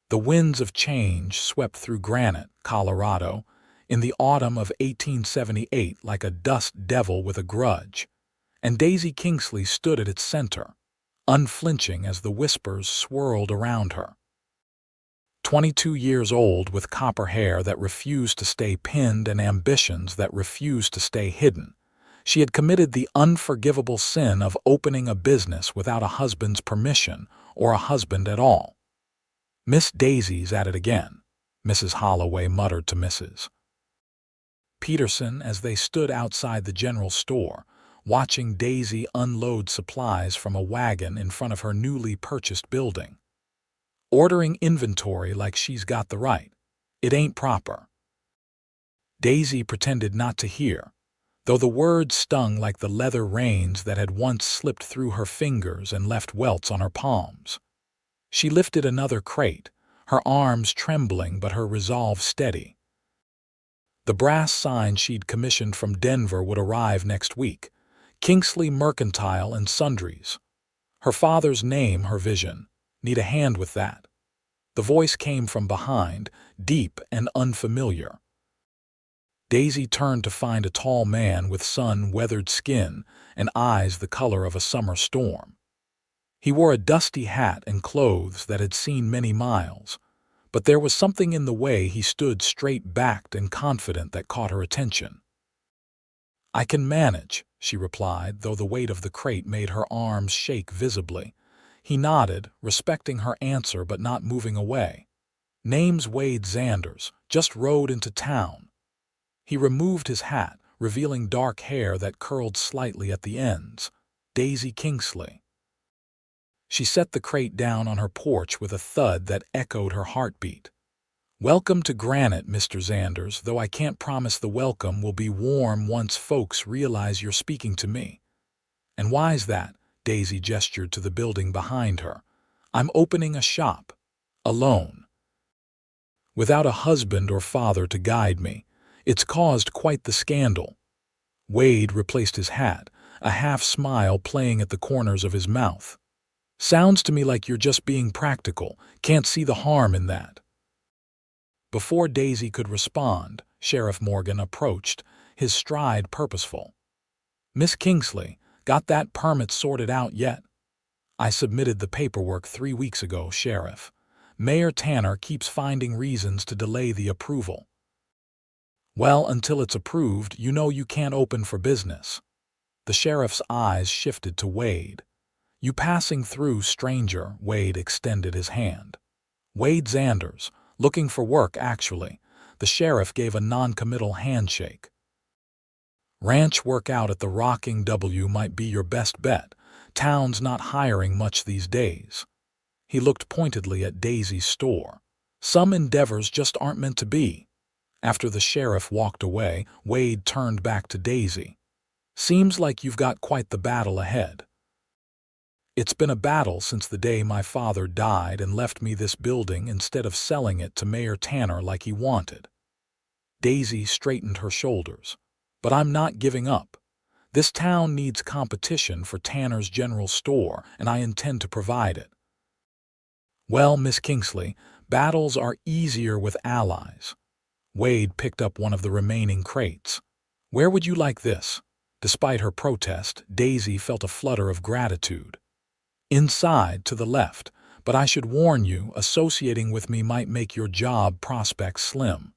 The winds of change swept through Granite, Colorado, in the autumn of 1878 like a dust devil with a grudge, and Daisy Kingsley stood at its center, unflinching as the whispers swirled around her. 22 years old with copper hair that refused to stay pinned and ambitions that refused to stay hidden, she had committed the unforgivable sin of opening a business without a husband's permission or a husband at all. "Miss Daisy's at it again," Mrs. Holloway muttered to Mrs. Peterson as they stood outside the general store, watching Daisy unload supplies from a wagon in front of her newly purchased building. "Ordering inventory like she's got the right. It ain't proper." Daisy pretended not to hear, though the words stung like the leather reins that had once slipped through her fingers and left welts on her palms. She lifted another crate, her arms trembling but her resolve steady. The brass sign she'd commissioned from Denver would arrive next week. Kingsley Mercantile and Sundries. Her father's name, her vision. Need a hand with that. The voice came from behind, deep and unfamiliar. Daisy turned to find a tall man with sun-weathered skin and eyes the color of a summer storm. He wore a dusty hat and clothes that had seen many miles, but there was something in the way he stood straight-backed and confident that caught her attention. "I can manage," she replied, though the weight of the crate made her arms shake visibly. He nodded, respecting her answer but not moving away. "Name's Wade Xanders, just rode into town." He removed his hat, revealing dark hair that curled slightly at the ends. "Daisy Kingsley." She set the crate down on her porch with a thud that echoed her heartbeat. "Welcome to Granite, Mr. Xanders, though I can't promise the welcome will be warm once folks realize you're speaking to me." "And why's that?" Daisy gestured to the building behind her. "I'm opening a shop. Alone. Without a husband or father to guide me. It's caused quite the scandal." Wade replaced his hat, a half-smile playing at the corners of his mouth. "Sounds to me like you're just being practical. Can't see the harm in that." Before Daisy could respond, Sheriff Morgan approached, his stride purposeful. "Miss Kingsley, got that permit sorted out yet?" "I submitted the paperwork 3 weeks ago, Sheriff. Mayor Tanner keeps finding reasons to delay the approval." "Well, until it's approved, you know you can't open for business." The sheriff's eyes shifted to Wade. "You passing through, stranger?" Wade extended his hand. "Wade Xanders, looking for work, actually." The sheriff gave a non-committal handshake. "Ranch work out at the Rocking W might be your best bet. Town's not hiring much these days." He looked pointedly at Daisy's store. "Some endeavors just aren't meant to be." After the sheriff walked away, Wade turned back to Daisy. "Seems like you've got quite the battle ahead." "It's been a battle since the day my father died and left me this building instead of selling it to Mayor Tanner like he wanted." Daisy straightened her shoulders. "But I'm not giving up. This town needs competition for Tanner's general store, and I intend to provide it." "Well, Miss Kingsley, battles are easier with allies." Wade picked up one of the remaining crates. "Where would you like this?" Despite her protest, Daisy felt a flutter of gratitude. "Inside, to the left, but I should warn you, associating with me might make your job prospects slim."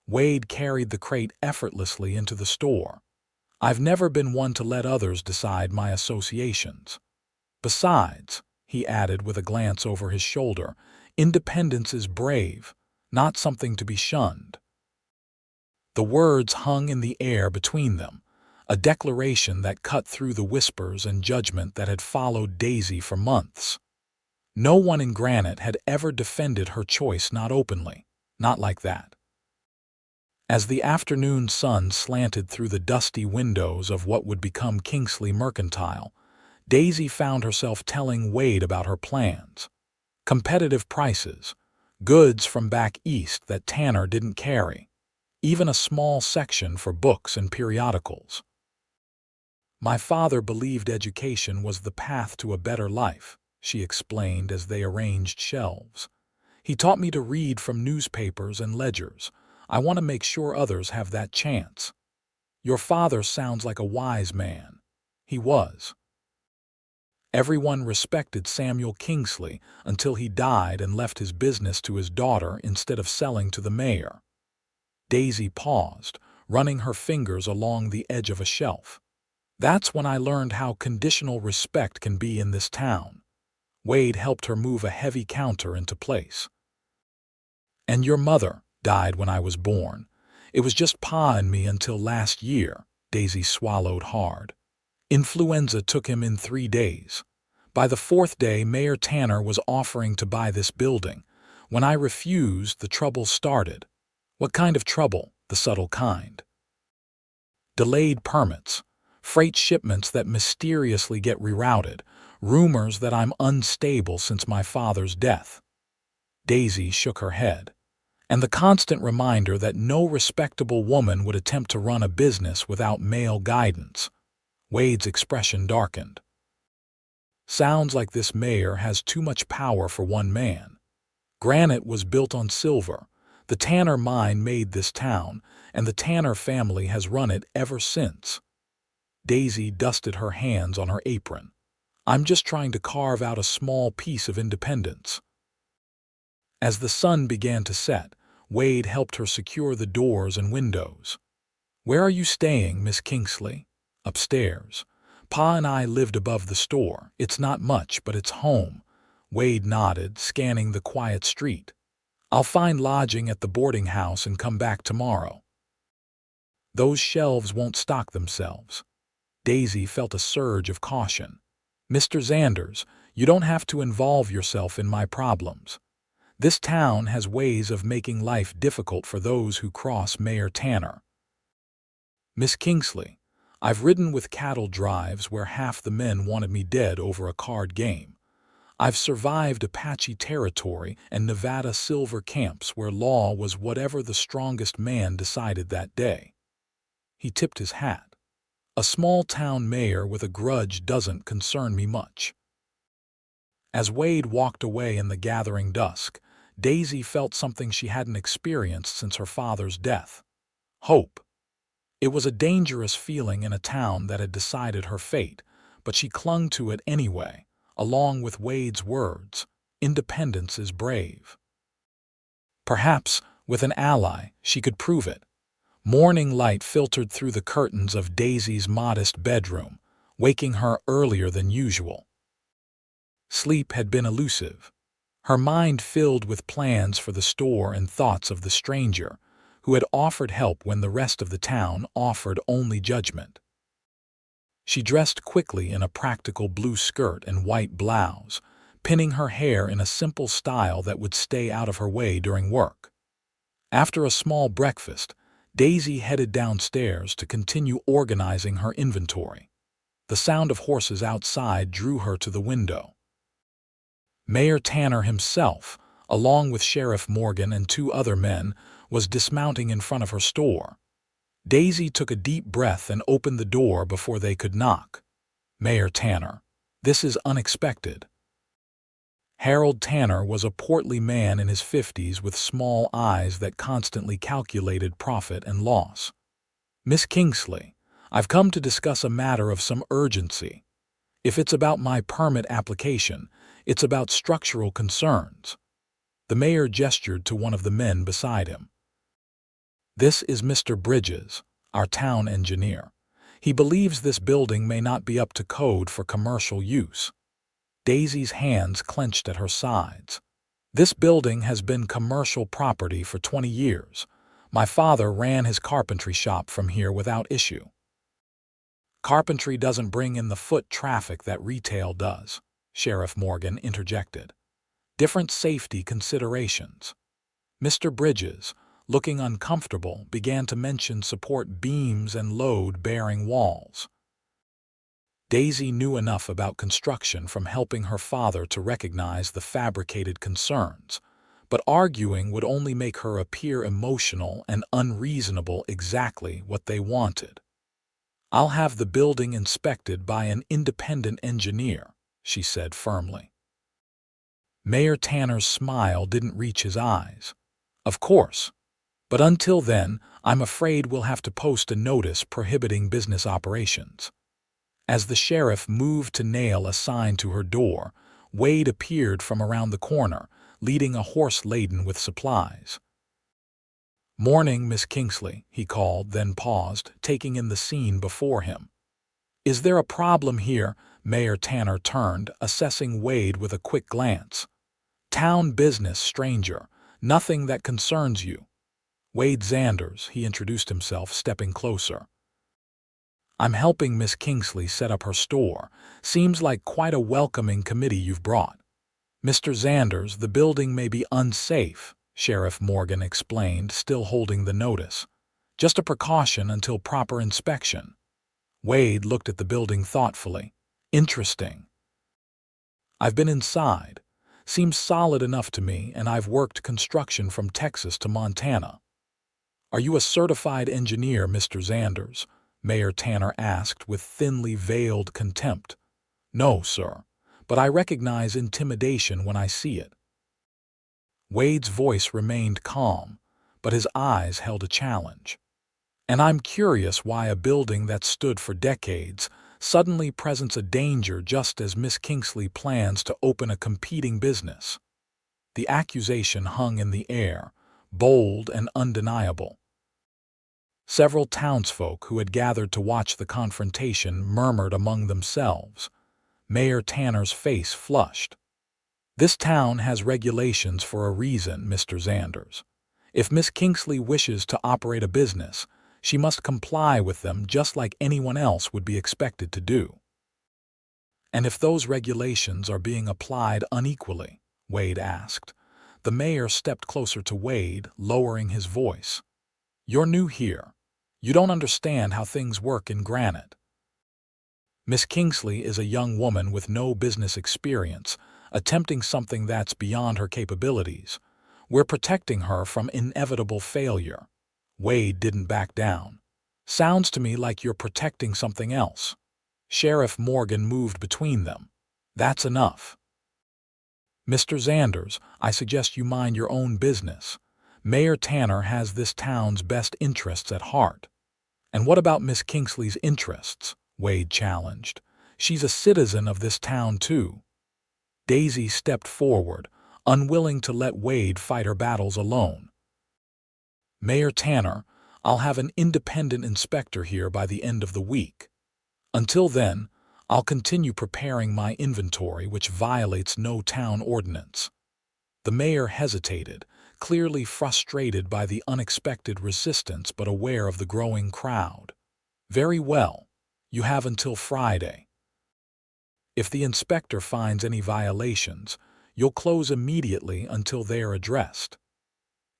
Wade carried the crate effortlessly into the store. "I've never been one to let others decide my associations. Besides," he added with a glance over his shoulder, "independence is brave, not something to be shunned." The words hung in the air between them, a declaration that cut through the whispers and judgment that had followed Daisy for months. No one in Granite had ever defended her choice, not openly, not like that. As the afternoon sun slanted through the dusty windows of what would become Kingsley Mercantile, Daisy found herself telling Wade about her plans. Competitive prices, goods from back east that Tanner didn't carry, even a small section for books and periodicals. "My father believed education was the path to a better life," she explained as they arranged shelves. He taught me to read from newspapers and ledgers. I want to make sure others have that chance. Your father sounds like a wise man. He was. Everyone respected Samuel Kingsley until he died and left his business to his daughter instead of selling to the mayor. Daisy paused, running her fingers along the edge of a shelf. That's when I learned how conditional respect can be in this town. Wade helped her move a heavy counter into place. And your mother died when I was born. It was just Pa and me until last year. Daisy swallowed hard. Influenza took him in 3 days. By the 4th day, Mayor Tanner was offering to buy this building. When I refused, the trouble started. What kind of trouble? The subtle kind. Delayed permits, freight shipments that mysteriously get rerouted, rumors that I'm unstable since my father's death. Daisy shook her head. And the constant reminder that no respectable woman would attempt to run a business without male guidance. Wade's expression darkened. Sounds like this mayor has too much power for one man. Granite was built on silver. The Tanner mine made this town, and the Tanner family has run it ever since. Daisy dusted her hands on her apron. I'm just trying to carve out a small piece of independence. As the sun began to set, Wade helped her secure the doors and windows. Where are you staying, Miss Kingsley? Upstairs. Pa and I lived above the store. It's not much, but it's home. Wade nodded, scanning the quiet street. I'll find lodging at the boarding house and come back tomorrow. Those shelves won't stock themselves. Daisy felt a surge of caution. Mr. Xanders, you don't have to involve yourself in my problems. This town has ways of making life difficult for those who cross Mayor Tanner. Miss Kingsley, I've ridden with cattle drives where half the men wanted me dead over a card game. I've survived Apache territory and Nevada silver camps where law was whatever the strongest man decided that day. He tipped his hat. A small-town mayor with a grudge doesn't concern me much. As Wade walked away in the gathering dusk, Daisy felt something she hadn't experienced since her father's death. Hope. It was a dangerous feeling in a town that had decided her fate, but she clung to it anyway, along with Wade's words, independence is brave. Perhaps, with an ally, she could prove it. Morning light filtered through the curtains of Daisy's modest bedroom, waking her earlier than usual. Sleep had been elusive. Her mind filled with plans for the store and thoughts of the stranger, who had offered help when the rest of the town offered only judgment. She dressed quickly in a practical blue skirt and white blouse, pinning her hair in a simple style that would stay out of her way during work. After a small breakfast, Daisy headed downstairs to continue organizing her inventory. The sound of horses outside drew her to the window. Mayor Tanner himself, along with Sheriff Morgan and 2 other men, was dismounting in front of her store. Daisy took a deep breath and opened the door before they could knock. Mayor Tanner, this is unexpected. Harold Tanner was a portly man in his 50s with small eyes that constantly calculated profit and loss. Miss Kingsley, I've come to discuss a matter of some urgency. If it's about my permit application, it's about structural concerns. The mayor gestured to one of the men beside him. This is Mr. Bridges, our town engineer. He believes this building may not be up to code for commercial use. Daisy's hands clenched at her sides. This building has been commercial property for 20 years. My father ran his carpentry shop from here without issue. Carpentry doesn't bring in the foot traffic that retail does, Sheriff Morgan interjected. Different safety considerations. Mr. Bridges, looking uncomfortable, began to mention support beams and load-bearing walls. Daisy knew enough about construction from helping her father to recognize the fabricated concerns, but arguing would only make her appear emotional and unreasonable exactly what they wanted. I'll have the building inspected by an independent engineer, she said firmly. Mayor Tanner's smile didn't reach his eyes. Of course. But until then, I'm afraid we'll have to post a notice prohibiting business operations. As the sheriff moved to nail a sign to her door, Wade appeared from around the corner, leading a horse laden with supplies. "Morning, Miss Kingsley," he called, then paused, taking in the scene before him. "Is there a problem here?" Mayor Tanner turned, assessing Wade with a quick glance. "Town business, stranger. Nothing that concerns you." "Wade Xanders," he introduced himself, stepping closer. "I'm helping Miss Kingsley set up her store. Seems like quite a welcoming committee you've brought." "Mr. Xanders, the building may be unsafe," Sheriff Morgan explained, still holding the notice. "Just a precaution until proper inspection." Wade looked at the building thoughtfully. "Interesting. I've been inside. Seems solid enough to me, and I've worked construction from Texas to Montana." "Are you a certified engineer, Mr. Xanders?" Mayor Tanner asked with thinly veiled contempt. "No, sir, but I recognize intimidation when I see it." Wade's voice remained calm, but his eyes held a challenge. "And I'm curious why a building that stood for decades suddenly presents a danger just as Miss Kingsley plans to open a competing business." The accusation hung in the air, bold and undeniable. Several townsfolk who had gathered to watch the confrontation murmured among themselves. Mayor Tanner's face flushed. "This town has regulations for a reason, Mr. Xanders. If Miss Kingsley wishes to operate a business, she must comply with them just like anyone else would be expected to do." "And if those regulations are being applied unequally?" Wade asked. The mayor stepped closer to Wade, lowering his voice. "You're new here. You don't understand how things work in Granite. Miss Kingsley is a young woman with no business experience, attempting something that's beyond her capabilities. We're protecting her from inevitable failure." Wade didn't back down. "Sounds to me like you're protecting something else." Sheriff Morgan moved between them. "That's enough. Mr. Xanders, I suggest you mind your own business. Mayor Tanner has this town's best interests at heart." "And what about Miss Kingsley's interests?" Wade challenged. "She's a citizen of this town, too." Daisy stepped forward, unwilling to let Wade fight her battles alone. "Mayor Tanner, I'll have an independent inspector here by the end of the week. Until then, I'll continue preparing my inventory, which violates no town ordinance." The mayor hesitated, clearly frustrated by the unexpected resistance but aware of the growing crowd. "Very well. You have until Friday. If the inspector finds any violations, you'll close immediately until they are addressed."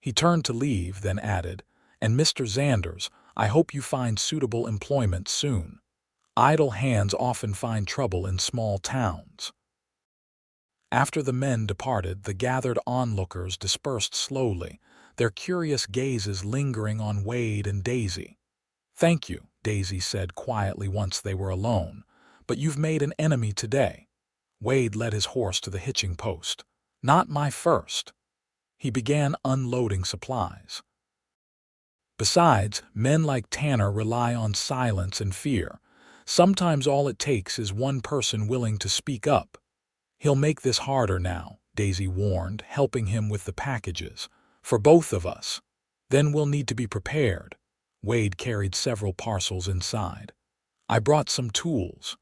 He turned to leave, then added, "And Mr. Xanders, I hope you find suitable employment soon. Idle hands often find trouble in small towns." After the men departed, the gathered onlookers dispersed slowly, their curious gazes lingering on Wade and Daisy. "Thank you," Daisy said quietly once they were alone, "but you've made an enemy today." Wade led his horse to the hitching post. "Not my first." He began unloading supplies. "Besides, men like Tanner rely on silence and fear. Sometimes all it takes is one person willing to speak up." "He'll make this harder now," Daisy warned, helping him with the packages. "For both of us. Then we'll need to be prepared." Wade carried several parcels inside. "I brought some tools.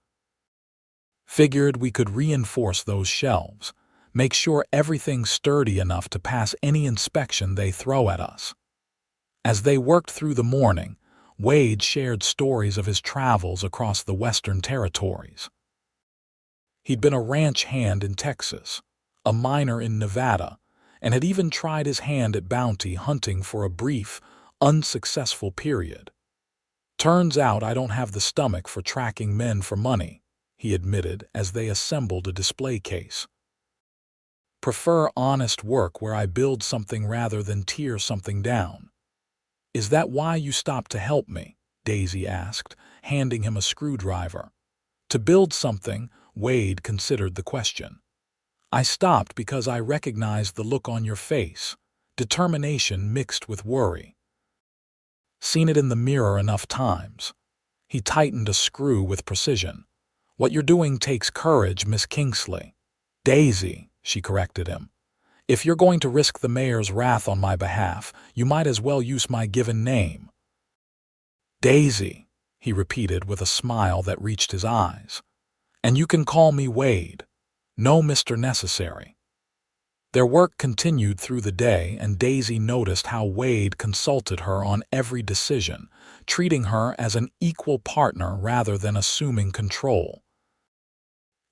Figured we could reinforce those shelves. Make sure everything's sturdy enough to pass any inspection they throw at us." As they worked through the morning, Wade shared stories of his travels across the Western Territories. He'd been a ranch hand in Texas, a miner in Nevada, and had even tried his hand at bounty hunting for a brief, unsuccessful period. "Turns out I don't have the stomach for tracking men for money," he admitted as they assembled a display case. "Prefer honest work where I build something rather than tear something down." "Is that why you stopped to help me?" Daisy asked, handing him a screwdriver. To build something, Wade considered the question. I stopped because I recognized the look on your face, determination mixed with worry. Seen it in the mirror enough times. He tightened a screw with precision. What you're doing takes courage, Miss Kingsley. Daisy, she corrected him. If you're going to risk the mayor's wrath on my behalf, you might as well use my given name. Daisy, he repeated with a smile that reached his eyes. And you can call me Wade. No Mr. Necessary. Their work continued through the day, and Daisy noticed how Wade consulted her on every decision, treating her as an equal partner rather than assuming control.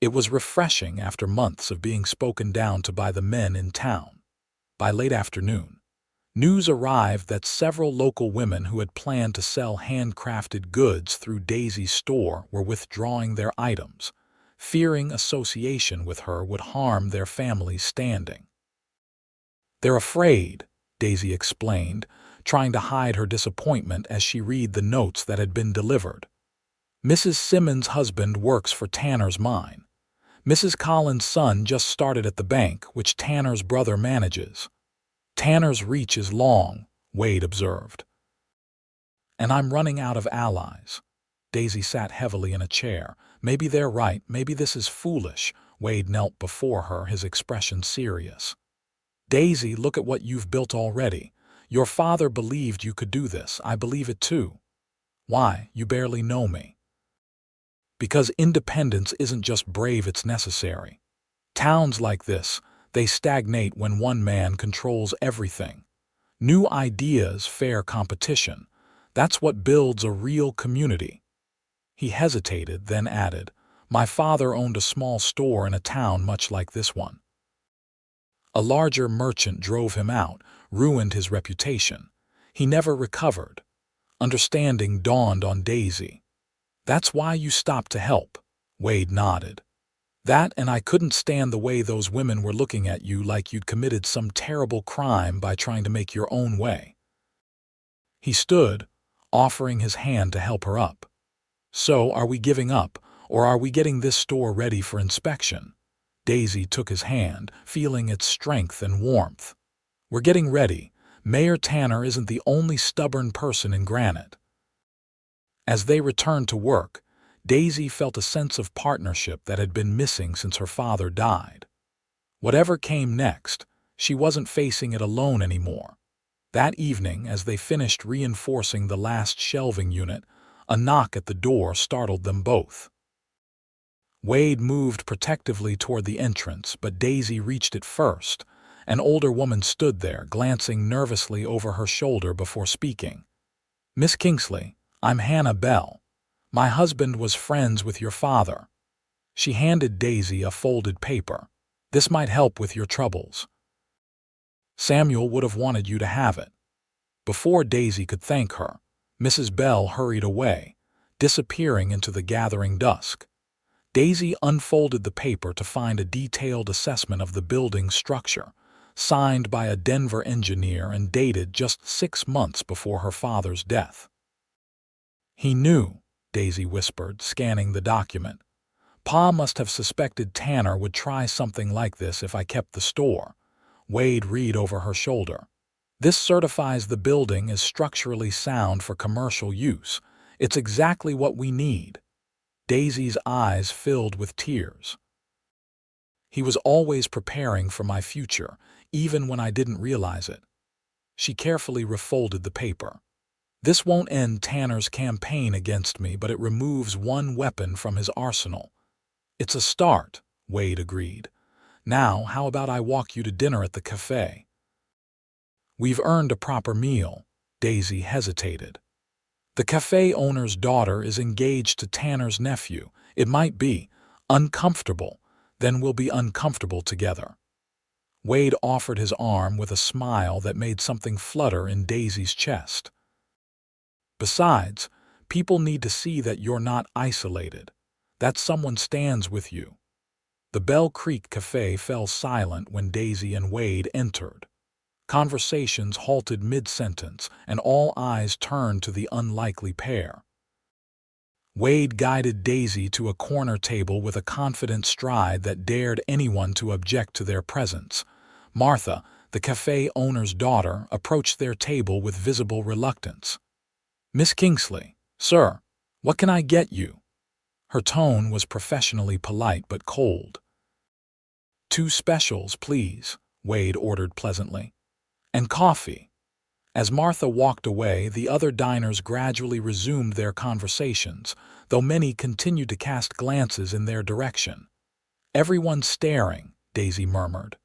It was refreshing after months of being spoken down to by the men in town. By late afternoon, news arrived that several local women who had planned to sell handcrafted goods through Daisy's store were withdrawing their items, fearing association with her would harm their family's standing. They're afraid, Daisy explained, trying to hide her disappointment as she read the notes that had been delivered. Mrs. Simmons' husband works for Tanner's mine. Mrs. Collins' son just started at the bank, which Tanner's brother manages. Tanner's reach is long, Wade observed. And I'm running out of allies. Daisy sat heavily in a chair. Maybe they're right, maybe this is foolish. Wade knelt before her, his expression serious. Daisy, look at what you've built already. Your father believed you could do this. I believe it too. Why? You barely know me. Because independence isn't just brave, it's necessary. Towns like this, they stagnate when one man controls everything. New ideas, fair competition. That's what builds a real community. He hesitated, then added, my father owned a small store in a town much like this one. A larger merchant drove him out, ruined his reputation. He never recovered. Understanding dawned on Daisy. That's why you stopped to help, Wade nodded. That, and I couldn't stand the way those women were looking at you like you'd committed some terrible crime by trying to make your own way. He stood, offering his hand to help her up. So, are we giving up, or are we getting this store ready for inspection? Daisy took his hand, feeling its strength and warmth. We're getting ready. Mayor Tanner isn't the only stubborn person in Granite. As they returned to work, Daisy felt a sense of partnership that had been missing since her father died. Whatever came next, she wasn't facing it alone anymore. That evening, as they finished reinforcing the last shelving unit, a knock at the door startled them both. Wade moved protectively toward the entrance, but Daisy reached it first. An older woman stood there, glancing nervously over her shoulder before speaking. Miss Kingsley, I'm Hannah Bell. My husband was friends with your father. She handed Daisy a folded paper. This might help with your troubles. Samuel would have wanted you to have it. Before Daisy could thank her, Mrs. Bell hurried away, disappearing into the gathering dusk. Daisy unfolded the paper to find a detailed assessment of the building's structure, signed by a Denver engineer and dated just 6 months before her father's death. He knew, Daisy whispered, scanning the document. Pa must have suspected Tanner would try something like this if I kept the store. Wade read over her shoulder. This certifies the building is structurally sound for commercial use. It's exactly what we need. Daisy's eyes filled with tears. He was always preparing for my future, even when I didn't realize it. She carefully refolded the paper. This won't end Tanner's campaign against me, but it removes one weapon from his arsenal. It's a start, Wade agreed. Now, how about I walk you to dinner at the cafe? We've earned a proper meal. Daisy hesitated. The cafe owner's daughter is engaged to Tanner's nephew. It might be uncomfortable, then we'll be uncomfortable together. Wade offered his arm with a smile that made something flutter in Daisy's chest. Besides, people need to see that you're not isolated, that someone stands with you. The Bell Creek Cafe fell silent when Daisy and Wade entered. Conversations halted mid-sentence, and all eyes turned to the unlikely pair. Wade guided Daisy to a corner table with a confident stride that dared anyone to object to their presence. Martha, the cafe owner's daughter, approached their table with visible reluctance. "Miss Kingsley, sir, what can I get you?" Her tone was professionally polite but cold. "Two specials, please," Wade ordered pleasantly. "And coffee." As Martha walked away, the other diners gradually resumed their conversations, though many continued to cast glances in their direction. "Everyone's staring," Daisy murmured.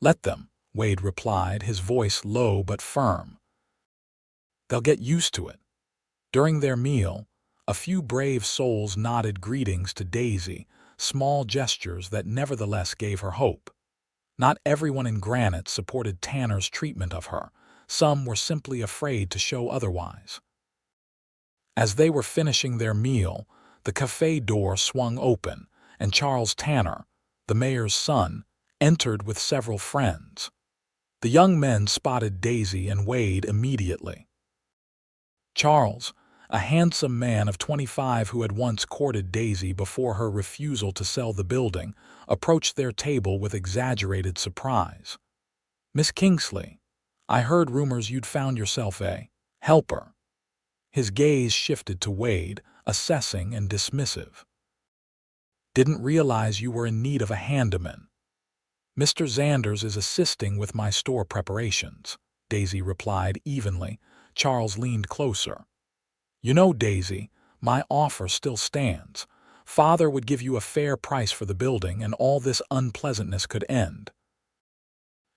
"Let them," Wade replied, his voice low but firm. "They'll get used to it." During their meal, a few brave souls nodded greetings to Daisy, small gestures that nevertheless gave her hope. Not everyone in Granite supported Tanner's treatment of her. Some were simply afraid to show otherwise. As they were finishing their meal, the cafe door swung open, and Charles Tanner, the mayor's son, entered with several friends. The young men spotted Daisy and Wade immediately. Charles, a handsome man of 25 who had once courted Daisy before her refusal to sell the building, approached their table with exaggerated surprise. "Miss Kingsley, I heard rumors you'd found yourself a helper." His gaze shifted to Wade, assessing and dismissive. "Didn't realize you were in need of a handyman." "Mr. Xanders is assisting with my store preparations," Daisy replied evenly. Charles leaned closer. "You know, Daisy, my offer still stands. Father would give you a fair price for the building, and all this unpleasantness could end.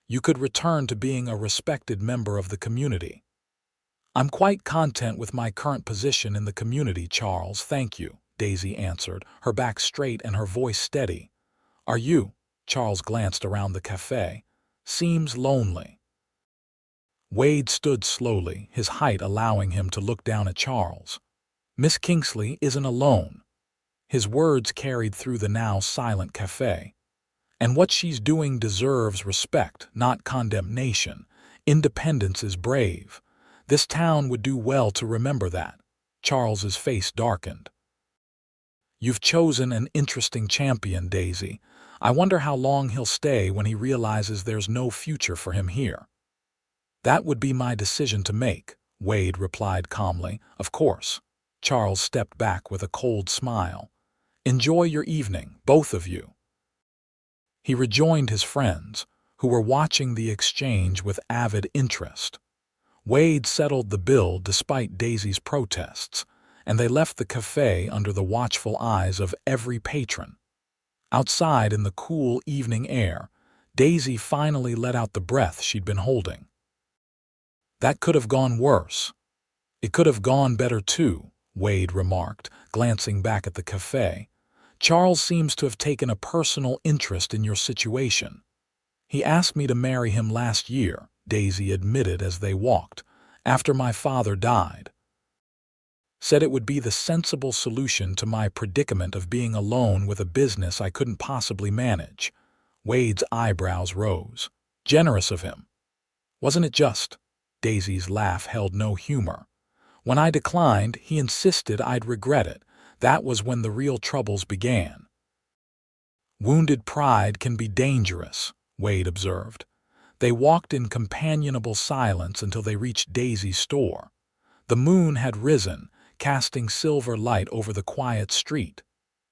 You could return to being a respected member of the community." "I'm quite content with my current position in the community, Charles, thank you," Daisy answered, her back straight and her voice steady. "Are you?" Charles glanced around the cafe. "Seems lonely." Wade stood slowly, his height allowing him to look down at Charles. "Miss Kingsley isn't alone." His words carried through the now silent cafe. "And what she's doing deserves respect, not condemnation. Independence is brave. This town would do well to remember that." Charles's face darkened. "You've chosen an interesting champion, Daisy. I wonder how long he'll stay when he realizes there's no future for him here." "That would be my decision to make," Wade replied calmly. "Of course." Charles stepped back with a cold smile. "Enjoy your evening, both of you." He rejoined his friends, who were watching the exchange with avid interest. Wade settled the bill despite Daisy's protests, and they left the cafe under the watchful eyes of every patron. Outside in the cool evening air, Daisy finally let out the breath she'd been holding. "That could have gone worse." "It could have gone better too," Wade remarked, glancing back at the cafe. "Charles seems to have taken a personal interest in your situation." "He asked me to marry him last year," Daisy admitted as they walked, "after my father died. Said it would be the sensible solution to my predicament of being alone with a business I couldn't possibly manage." Wade's eyebrows rose. "Generous of him." "Wasn't it just?" Daisy's laugh held no humor. "When I declined, he insisted I'd regret it. That was when the real troubles began." "Wounded pride can be dangerous," Wade observed. They walked in companionable silence until they reached Daisy's store. The moon had risen, casting silver light over the quiet street.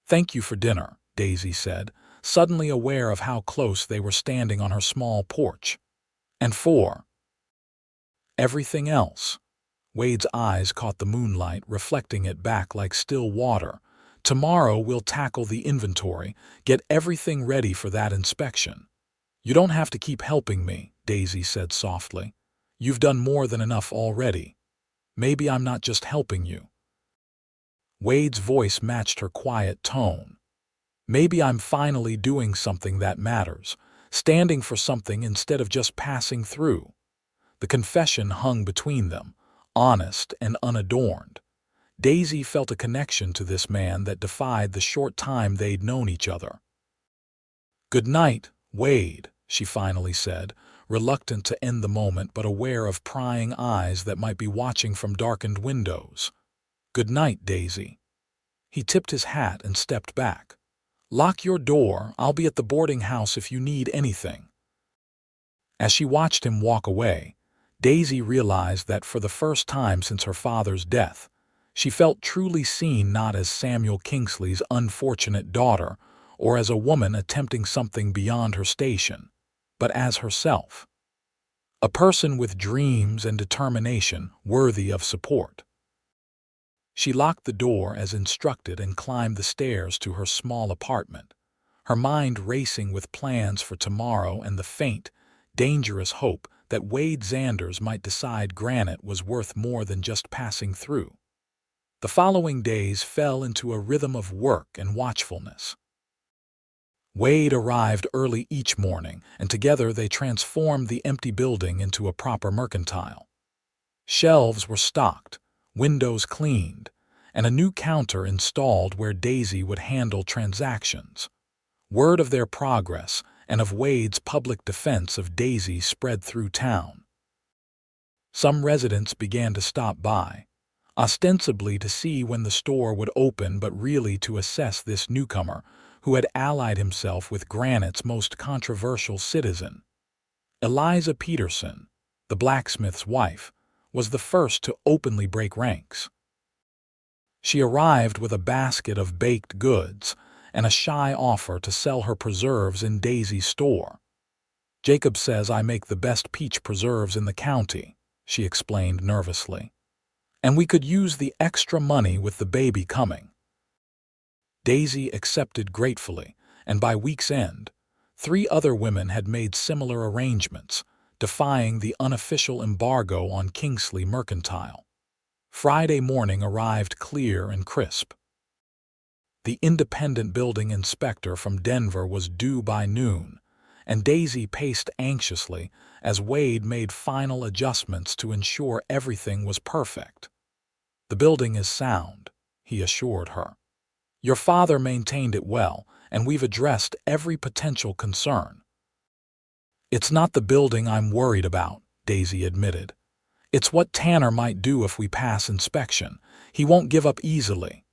"Thank you for dinner," Daisy said, suddenly aware of how close they were standing on her small porch. "And for everything else." Wade's eyes caught the moonlight, reflecting it back like still water. "Tomorrow we'll tackle the inventory, get everything ready for that inspection." "You don't have to keep helping me," Daisy said softly. "You've done more than enough already. Maybe I'm not just helping you." Wade's voice matched her quiet tone. "Maybe I'm finally doing something that matters, standing for something instead of just passing through." The confession hung between them, honest and unadorned. Daisy felt a connection to this man that defied the short time they'd known each other. "Good night, Wade," she finally said, reluctant to end the moment but aware of prying eyes that might be watching from darkened windows. "Good night, Daisy." He tipped his hat and stepped back. "Lock your door. I'll be at the boarding house if you need anything." As she watched him walk away, Daisy realized that for the first time since her father's death, she felt truly seen not as Samuel Kingsley's unfortunate daughter or as a woman attempting something beyond her station, but as herself. A person with dreams and determination worthy of support. She locked the door as instructed and climbed the stairs to her small apartment, her mind racing with plans for tomorrow and the faint, dangerous hope that Wade Xanders might decide Granite was worth more than just passing through. The following days fell into a rhythm of work and watchfulness. Wade arrived early each morning, and together they transformed the empty building into a proper mercantile. Shelves were stocked, windows cleaned, and a new counter installed where Daisy would handle transactions. Word of their progress and of Wade's public defense of Daisy spread through town. Some residents began to stop by, ostensibly to see when the store would open but really to assess this newcomer who had allied himself with Granite's most controversial citizen. Eliza Peterson, the blacksmith's wife, was the first to openly break ranks. She arrived with a basket of baked goods and a shy offer to sell her preserves in Daisy's store. "Jacob says I make the best peach preserves in the county," she explained nervously. "And we could use the extra money with the baby coming." Daisy accepted gratefully, and by week's end, 3 other women had made similar arrangements, defying the unofficial embargo on Kingsley Mercantile. Friday morning arrived clear and crisp. The independent building inspector from Denver was due by noon, and Daisy paced anxiously as Wade made final adjustments to ensure everything was perfect. "The building is sound," he assured her. "Your father maintained it well, and we've addressed every potential concern." "It's not the building I'm worried about," Daisy admitted. "It's what Tanner might do if we pass inspection. He won't give up easily."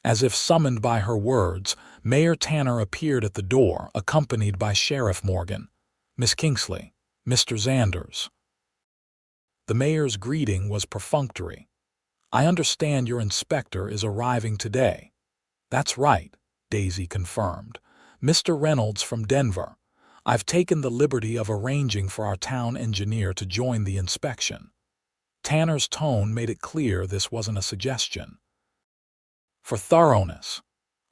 As if summoned by her words, Mayor Tanner appeared at the door, accompanied by Sheriff Morgan. "Miss Kingsley, Mr. Xanders." The mayor's greeting was perfunctory. "I understand your inspector is arriving today." "That's right," Daisy confirmed. "Mr. Reynolds from Denver. I've taken the liberty of arranging for our town engineer to join the inspection." Tanner's tone made it clear this wasn't a suggestion. For thoroughness,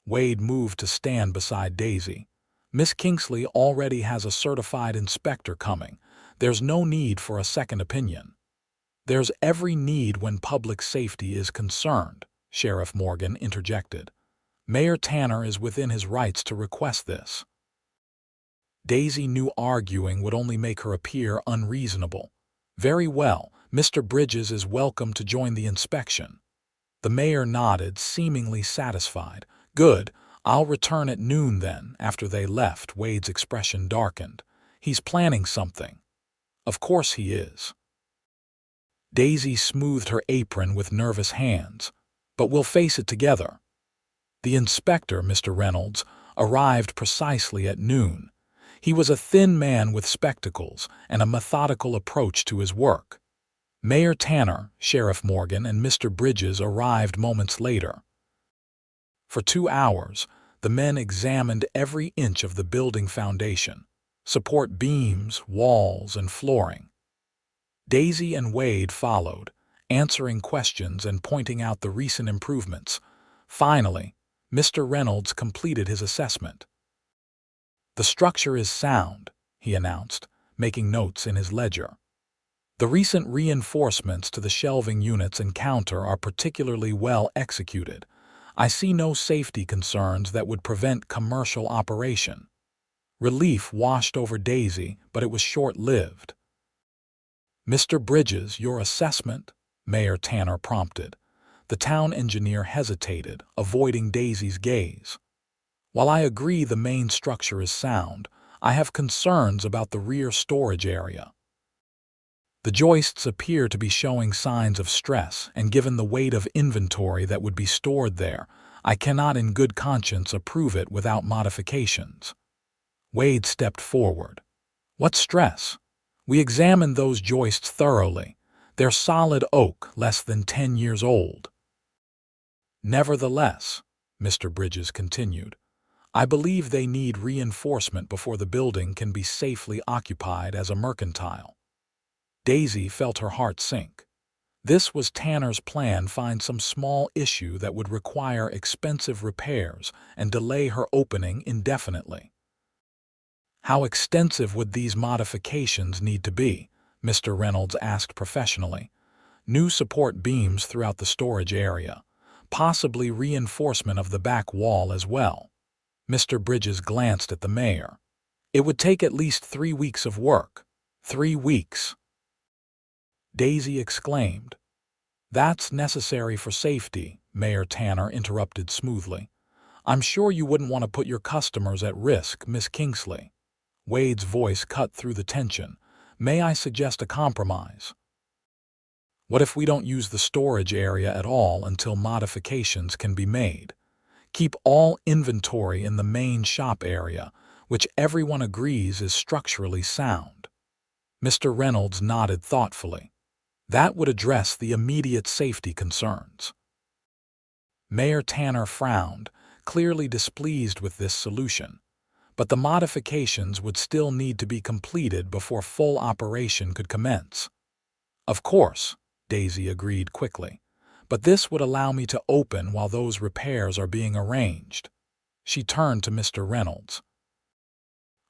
Wade moved to stand beside Daisy. "Miss Kingsley already has a certified inspector coming. There's no need for a second opinion." "There's every need when public safety is concerned," Sheriff Morgan interjected. "Mayor Tanner is within his rights to request this." Daisy knew arguing would only make her appear unreasonable. "Very well, Mr. Bridges is welcome to join the inspection." The mayor nodded, seemingly satisfied. "Good, I'll return at noon then." After they left, Wade's expression darkened. "He's planning something." "Of course he is." Daisy smoothed her apron with nervous hands. "But we'll face it together." The inspector, Mr. Reynolds, arrived precisely at noon. He was a thin man with spectacles and a methodical approach to his work. Mayor Tanner, Sheriff Morgan, and Mr. Bridges arrived moments later. For 2 hours, the men examined every inch of the building foundation, support beams, walls, and flooring. Daisy and Wade followed, answering questions and pointing out the recent improvements. Finally, Mr. Reynolds completed his assessment. "The structure is sound," he announced, making notes in his ledger. "The recent reinforcements to the shelving units and counter are particularly well executed. I see no safety concerns that would prevent commercial operation." Relief washed over Daisy, but it was short-lived. "Mr. Bridges, your assessment?" Mayor Tanner prompted. The town engineer hesitated, avoiding Daisy's gaze. "While I agree the main structure is sound, I have concerns about the rear storage area. The joists appear to be showing signs of stress, and given the weight of inventory that would be stored there, I cannot in good conscience approve it without modifications." Wade stepped forward. "What stress? We examined those joists thoroughly. They're solid oak, less than 10 years old." "Nevertheless," Mr. Bridges continued, "I believe they need reinforcement before the building can be safely occupied as a mercantile." Daisy felt her heart sink. This was Tanner's plan: find some small issue that would require expensive repairs and delay her opening indefinitely. "How extensive would these modifications need to be?" Mr. Reynolds asked professionally. "New support beams throughout the storage area, possibly reinforcement of the back wall as well." Mr. Bridges glanced at the mayor. "It would take at least 3 weeks of work." 3 weeks! Daisy exclaimed. "That's necessary for safety," Mayor Tanner interrupted smoothly. "I'm sure you wouldn't want to put your customers at risk, Miss Kingsley." Wade's voice cut through the tension. "May I suggest a compromise? What if we don't use the storage area at all until modifications can be made? Keep all inventory in the main shop area, which everyone agrees is structurally sound." Mr. Reynolds nodded thoughtfully. "That would address the immediate safety concerns." Mayor Tanner frowned, clearly displeased with this solution. But the modifications would still need to be completed before full operation could commence. "Of course," Daisy agreed quickly, "but this would allow me to open while those repairs are being arranged." She turned to Mr. Reynolds.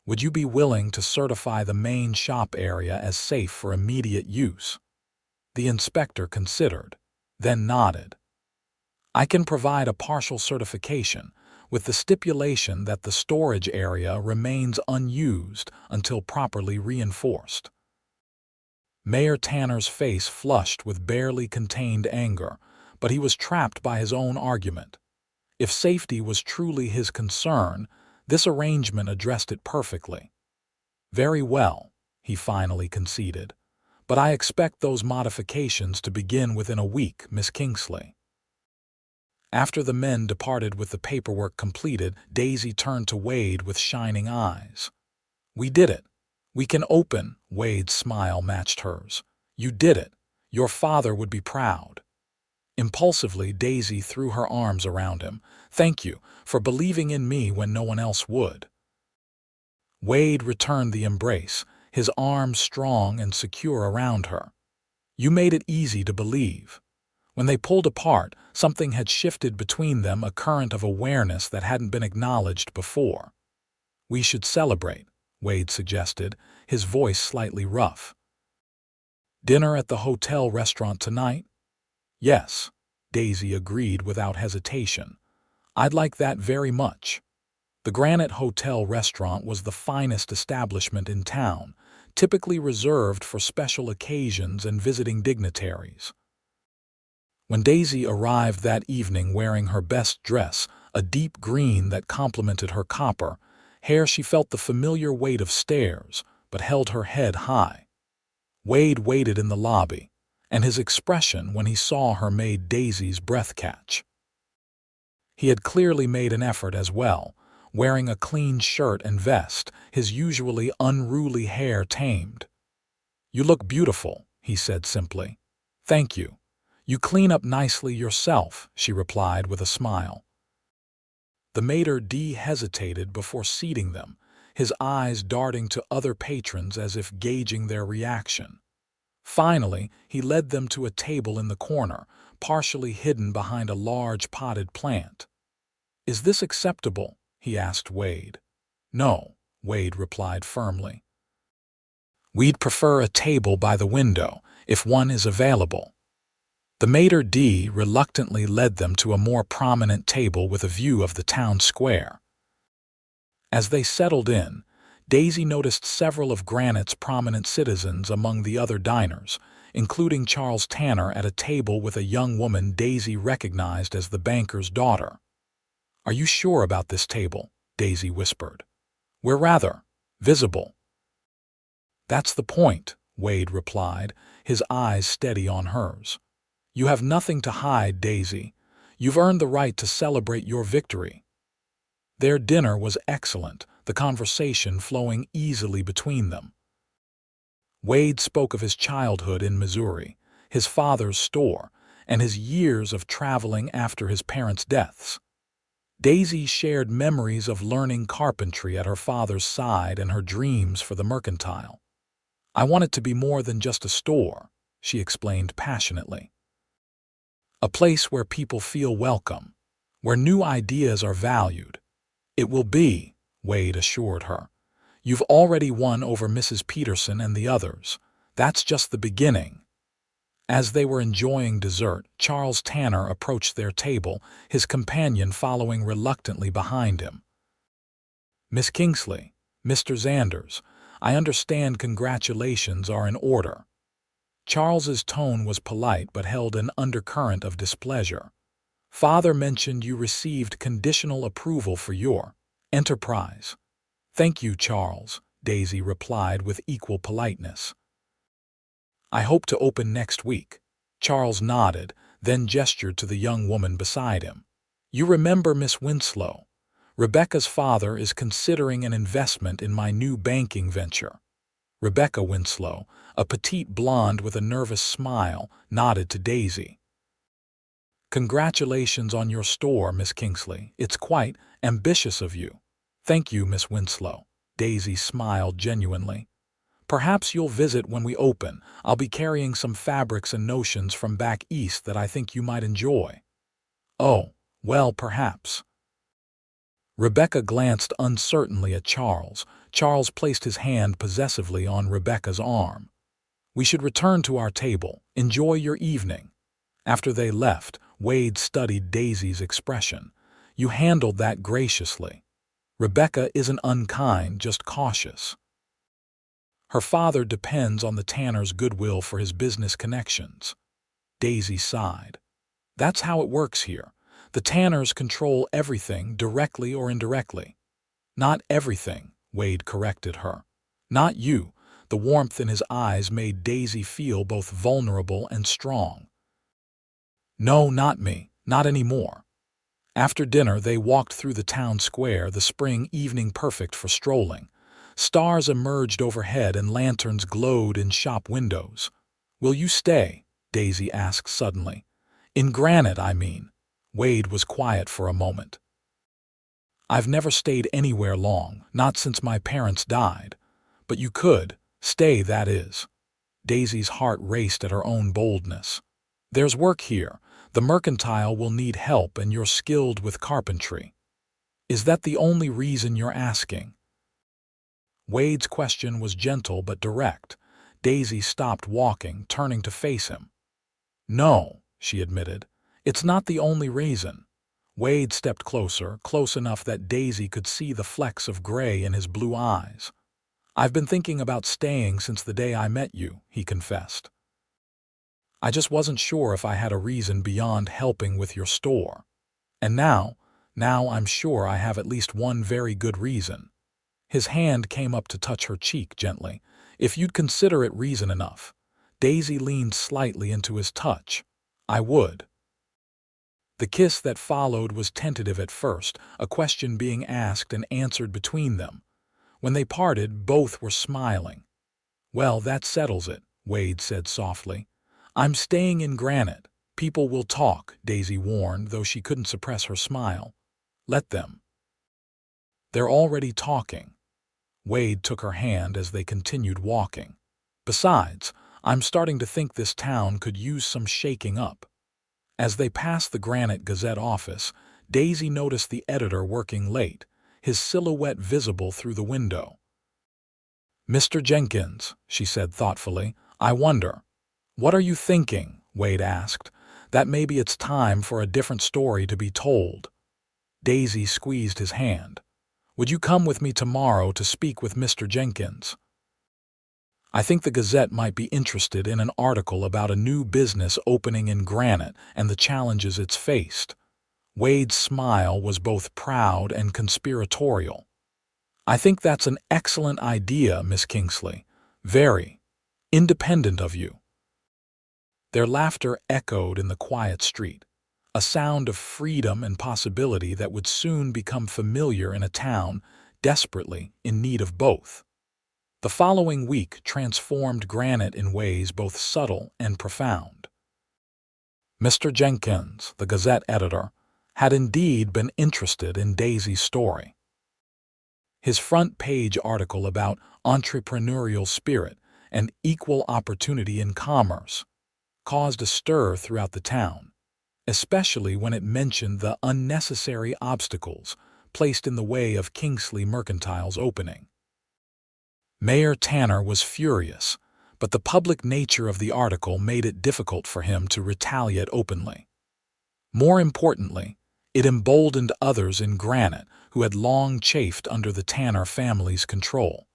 "Would you be willing to certify the main shop area as safe for immediate use?" The inspector considered, then nodded. "I can provide a partial certification, with the stipulation that the storage area remains unused until properly reinforced." Mayor Tanner's face flushed with barely contained anger, but he was trapped by his own argument. If safety was truly his concern, this arrangement addressed it perfectly. "Very well," he finally conceded, "but I expect those modifications to begin within a week, Miss Kingsley." After the men departed with the paperwork completed, Daisy turned to Wade with shining eyes. "We did it. We can open." Wade's smile matched hers. "You did it. Your father would be proud." Impulsively, Daisy threw her arms around him. "Thank you for believing in me when no one else would." Wade returned the embrace, his arms strong and secure around her. "You made it easy to believe." When they pulled apart, something had shifted between them, a current of awareness that hadn't been acknowledged before. "We should celebrate," Wade suggested, his voice slightly rough. "Dinner at the hotel restaurant tonight?" "Yes," Daisy agreed without hesitation. "I'd like that very much." The Granite Hotel restaurant was the finest establishment in town, typically reserved for special occasions and visiting dignitaries. When Daisy arrived that evening wearing her best dress, a deep green that complemented her copper hair, she felt the familiar weight of stairs, but held her head high. Wade waited in the lobby, and his expression when he saw her made Daisy's breath catch. He had clearly made an effort as well, wearing a clean shirt and vest, his usually unruly hair tamed. "You look beautiful," he said simply. "Thank you. You clean up nicely yourself," she replied with a smile. The maitre d' hesitated before seating them, his eyes darting to other patrons as if gauging their reaction. Finally, he led them to a table in the corner, partially hidden behind a large potted plant. "Is this acceptable?" he asked Wade. "No," Wade replied firmly. "We'd prefer a table by the window, if one is available." The maitre d' reluctantly led them to a more prominent table with a view of the town square. As they settled in, Daisy noticed several of Granite's prominent citizens among the other diners, including Charles Tanner at a table with a young woman Daisy recognized as the banker's daughter. "Are you sure about this table?" Daisy whispered. "We're rather visible." "That's the point," Wade replied, his eyes steady on hers. "You have nothing to hide, Daisy. You've earned the right to celebrate your victory." Their dinner was excellent, the conversation flowing easily between them. Wade spoke of his childhood in Missouri, his father's store, and his years of traveling after his parents' deaths. Daisy shared memories of learning carpentry at her father's side and her dreams for the mercantile. "I want it to be more than just a store," she explained passionately. "A place where people feel welcome, where new ideas are valued." "It will be," Wade assured her. "You've already won over Mrs. Peterson and the others. That's just the beginning." As they were enjoying dessert, Charles Tanner approached their table, his companion following reluctantly behind him. "Miss Kingsley, Mr. Xanders, I understand congratulations are in order." Charles's tone was polite but held an undercurrent of displeasure. "Father mentioned you received conditional approval for your enterprise." "Thank you, Charles," Daisy replied with equal politeness. "I hope to open next week." Charles nodded, then gestured to the young woman beside him. "You remember Miss Winslow? Rebecca's father is considering an investment in my new banking venture." Rebecca Winslow, a petite blonde with a nervous smile, nodded to Daisy. "Congratulations on your store, Miss Kingsley. It's quite ambitious of you." "Thank you, Miss Winslow." Daisy smiled genuinely. "Perhaps you'll visit when we open. I'll be carrying some fabrics and notions from back east that I think you might enjoy." "Oh, well, perhaps." Rebecca glanced uncertainly at Charles. Charles placed his hand possessively on Rebecca's arm. "We should return to our table. Enjoy your evening." After they left, Wade studied Daisy's expression. "You handled that graciously. Rebecca isn't unkind, just cautious. Her father depends on the Tanner's goodwill for his business connections." Daisy sighed. "That's how it works here. The Tanners control everything, directly or indirectly." "Not everything," Wade corrected her. "Not you." The warmth in his eyes made Daisy feel both vulnerable and strong. "No, not me. Not anymore." After dinner, they walked through the town square, the spring evening perfect for strolling. Stars emerged overhead and lanterns glowed in shop windows. "Will you stay?" Daisy asked suddenly. "In Granite, I mean." Wade was quiet for a moment. "I've never stayed anywhere long, not since my parents died. But you could. Stay, that is." Daisy's heart raced at her own boldness. "There's work here. The mercantile will need help and you're skilled with carpentry." "Is that the only reason you're asking?" Wade's question was gentle but direct. Daisy stopped walking, turning to face him. "No," she admitted. "It's not the only reason." Wade stepped closer, close enough that Daisy could see the flecks of gray in his blue eyes. "I've been thinking about staying since the day I met you," he confessed. "I just wasn't sure if I had a reason beyond helping with your store. And now I'm sure I have at least one very good reason." His hand came up to touch her cheek gently. "If you'd consider it reason enough." Daisy leaned slightly into his touch. "I would." The kiss that followed was tentative at first, a question being asked and answered between them. When they parted, both were smiling. "Well, that settles it," Wade said softly. "I'm staying in Granite. People will talk," Daisy warned, though she couldn't suppress her smile. "Let them. They're already talking." Wade took her hand as they continued walking. "Besides, I'm starting to think this town could use some shaking up." As they passed the Granite Gazette office, Daisy noticed the editor working late, his silhouette visible through the window. "Mr. Jenkins," she said thoughtfully, "I wonder." "What are you thinking?" Wade asked. "That maybe it's time for a different story to be told." Daisy squeezed his hand. "Would you come with me tomorrow to speak with Mr. Jenkins? I think the Gazette might be interested in an article about a new business opening in Granite and the challenges it's faced." Wade's smile was both proud and conspiratorial. "I think that's an excellent idea, Miss Kingsley. Very independent of you." Their laughter echoed in the quiet street. a sound of freedom and possibility that would soon become familiar in a town desperately in need of both. The following week transformed Granite in ways both subtle and profound. Mr. Jenkins, the Gazette editor, had indeed been interested in Daisy's story. His front-page article about entrepreneurial spirit and equal opportunity in commerce caused a stir throughout the town, especially when it mentioned the unnecessary obstacles placed in the way of Kingsley Mercantile's opening. Mayor Tanner was furious, but the public nature of the article made it difficult for him to retaliate openly. More importantly, it emboldened others in Granite who had long chafed under the Tanner family's control.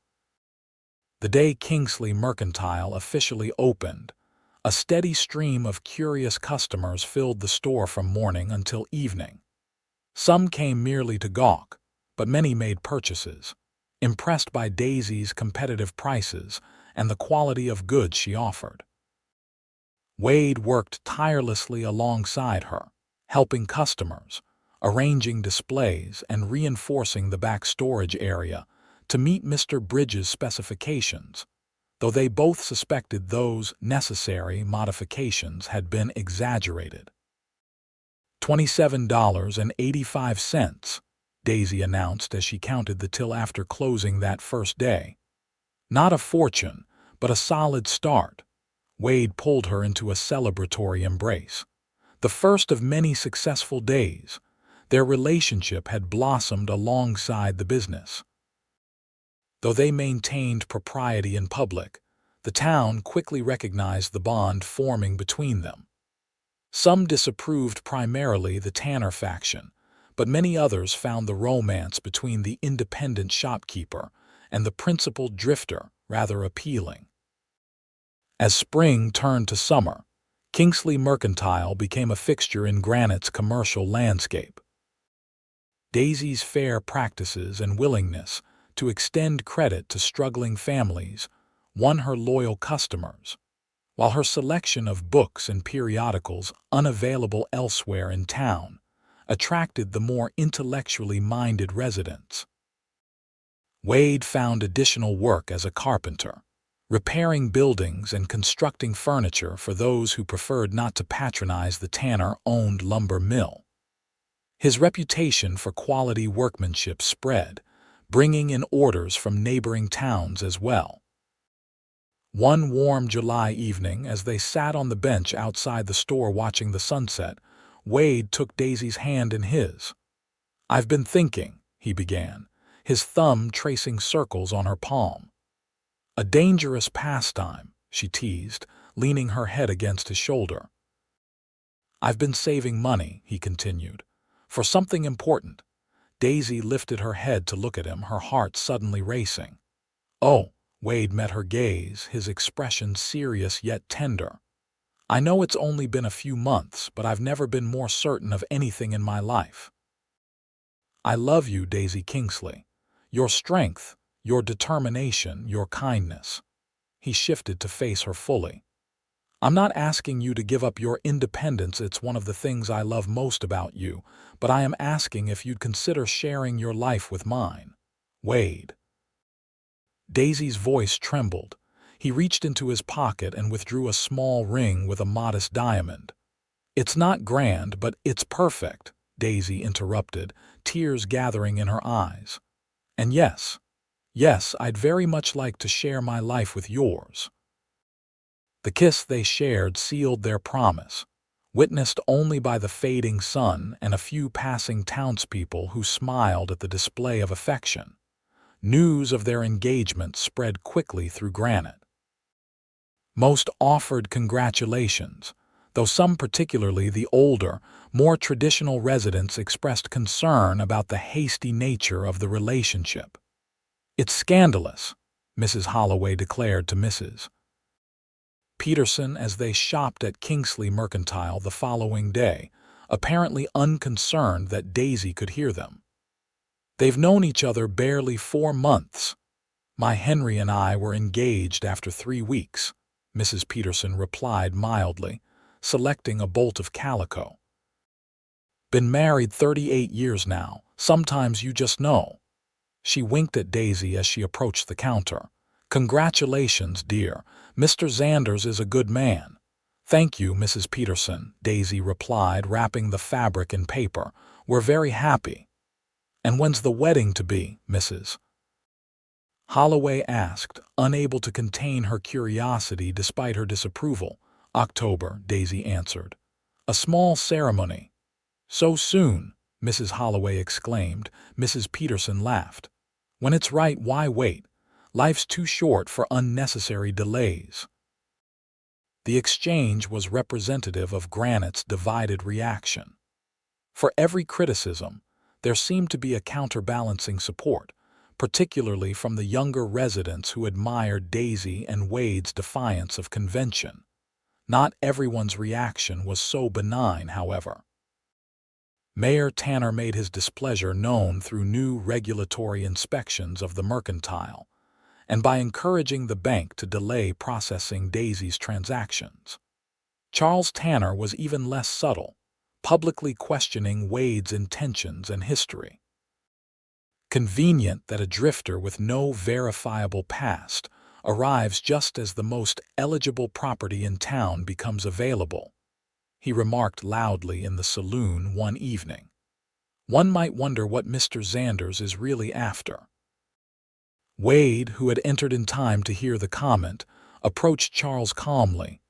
The day Kingsley Mercantile officially opened, a steady stream of curious customers filled the store from morning until evening. Some came merely to gawk, but many made purchases, impressed by Daisy's competitive prices and the quality of goods she offered. Wade worked tirelessly alongside her, helping customers, arranging displays and reinforcing the back storage area to meet Mr. Bridges' specifications, though they both suspected those necessary modifications had been exaggerated. $27.85, Daisy announced as she counted the till after closing that first day. Not a fortune, but a solid start. Wade pulled her into a celebratory embrace. The first of many successful days, their relationship had blossomed alongside the business. Though they maintained propriety in public, the town quickly recognized the bond forming between them. Some disapproved primarily the Tanner faction, but many others found the romance between the independent shopkeeper and the principal drifter rather appealing. As spring turned to summer, Kingsley Mercantile became a fixture in Granite's commercial landscape. Daisy's fair practices and willingness to extend credit to struggling families won her loyal customers, while her selection of books and periodicals unavailable elsewhere in town attracted the more intellectually minded residents. Wade found additional work as a carpenter, repairing buildings and constructing furniture for those who preferred not to patronize the Tanner-owned lumber mill. His reputation for quality workmanship spread, bringing in orders from neighboring towns as well. One warm July evening, as they sat on the bench outside the store watching the sunset, Wade took Daisy's hand in his. "I've been thinking," he began, his thumb tracing circles on her palm. "A dangerous pastime," she teased, leaning her head against his shoulder. "I've been saving money," he continued, "for something important." Daisy lifted her head to look at him, her heart suddenly racing. "Oh," Wade met her gaze, his expression serious yet tender. "I know it's only been a few months, but I've never been more certain of anything in my life. I love you, Daisy Kingsley. Your strength, your determination, your kindness." He shifted to face her fully. "I'm not asking you to give up your independence. It's one of the things I love most about you, but I am asking if you'd consider sharing your life with mine. Wade." Daisy's voice trembled. He reached into his pocket and withdrew a small ring with a modest diamond. "It's not grand, but it's perfect," Daisy interrupted, tears gathering in her eyes. "And yes, I'd very much like to share my life with yours." The kiss they shared sealed their promise, witnessed only by the fading sun and a few passing townspeople who smiled at the display of affection. News of their engagement spread quickly through Granite. Most offered congratulations, though some, particularly the older, more traditional residents, expressed concern about the hasty nature of the relationship. "It's scandalous," Mrs. Holloway declared to Mrs. Peterson as they shopped at Kingsley Mercantile the following day, apparently unconcerned that Daisy could hear them. "They've known each other barely 4 months. My Henry and I were engaged after 3 weeks," Mrs. Peterson replied mildly, selecting a bolt of calico. Been married 38 years now. Sometimes you just know. She winked at Daisy as she approached the counter. Congratulations, dear. Mr. Xanders is a good man. Thank you, Mrs. Peterson, Daisy replied, wrapping the fabric in paper. We're very happy. And when's the wedding to be, Mrs. Holloway asked, unable to contain her curiosity despite her disapproval. October, Daisy answered. A small ceremony. So soon, Mrs. Holloway exclaimed. Mrs. Peterson laughed. When it's right, why wait? Life's too short for unnecessary delays. The exchange was representative of Granite's divided reaction. For every criticism, there seemed to be a counterbalancing support, particularly from the younger residents who admired Daisy and Wade's defiance of convention. Not everyone's reaction was so benign, however. Mayor Tanner made his displeasure known through new regulatory inspections of the mercantile, and by encouraging the bank to delay processing Daisy's transactions. Charles Tanner was even less subtle, publicly questioning Wade's intentions and history. Convenient that a drifter with no verifiable past arrives just as the most eligible property in town becomes available, he remarked loudly in the saloon one evening. One might wonder what Mr. Xanders is really after. Wade, who had entered in time to hear the comment, approached Charles calmly.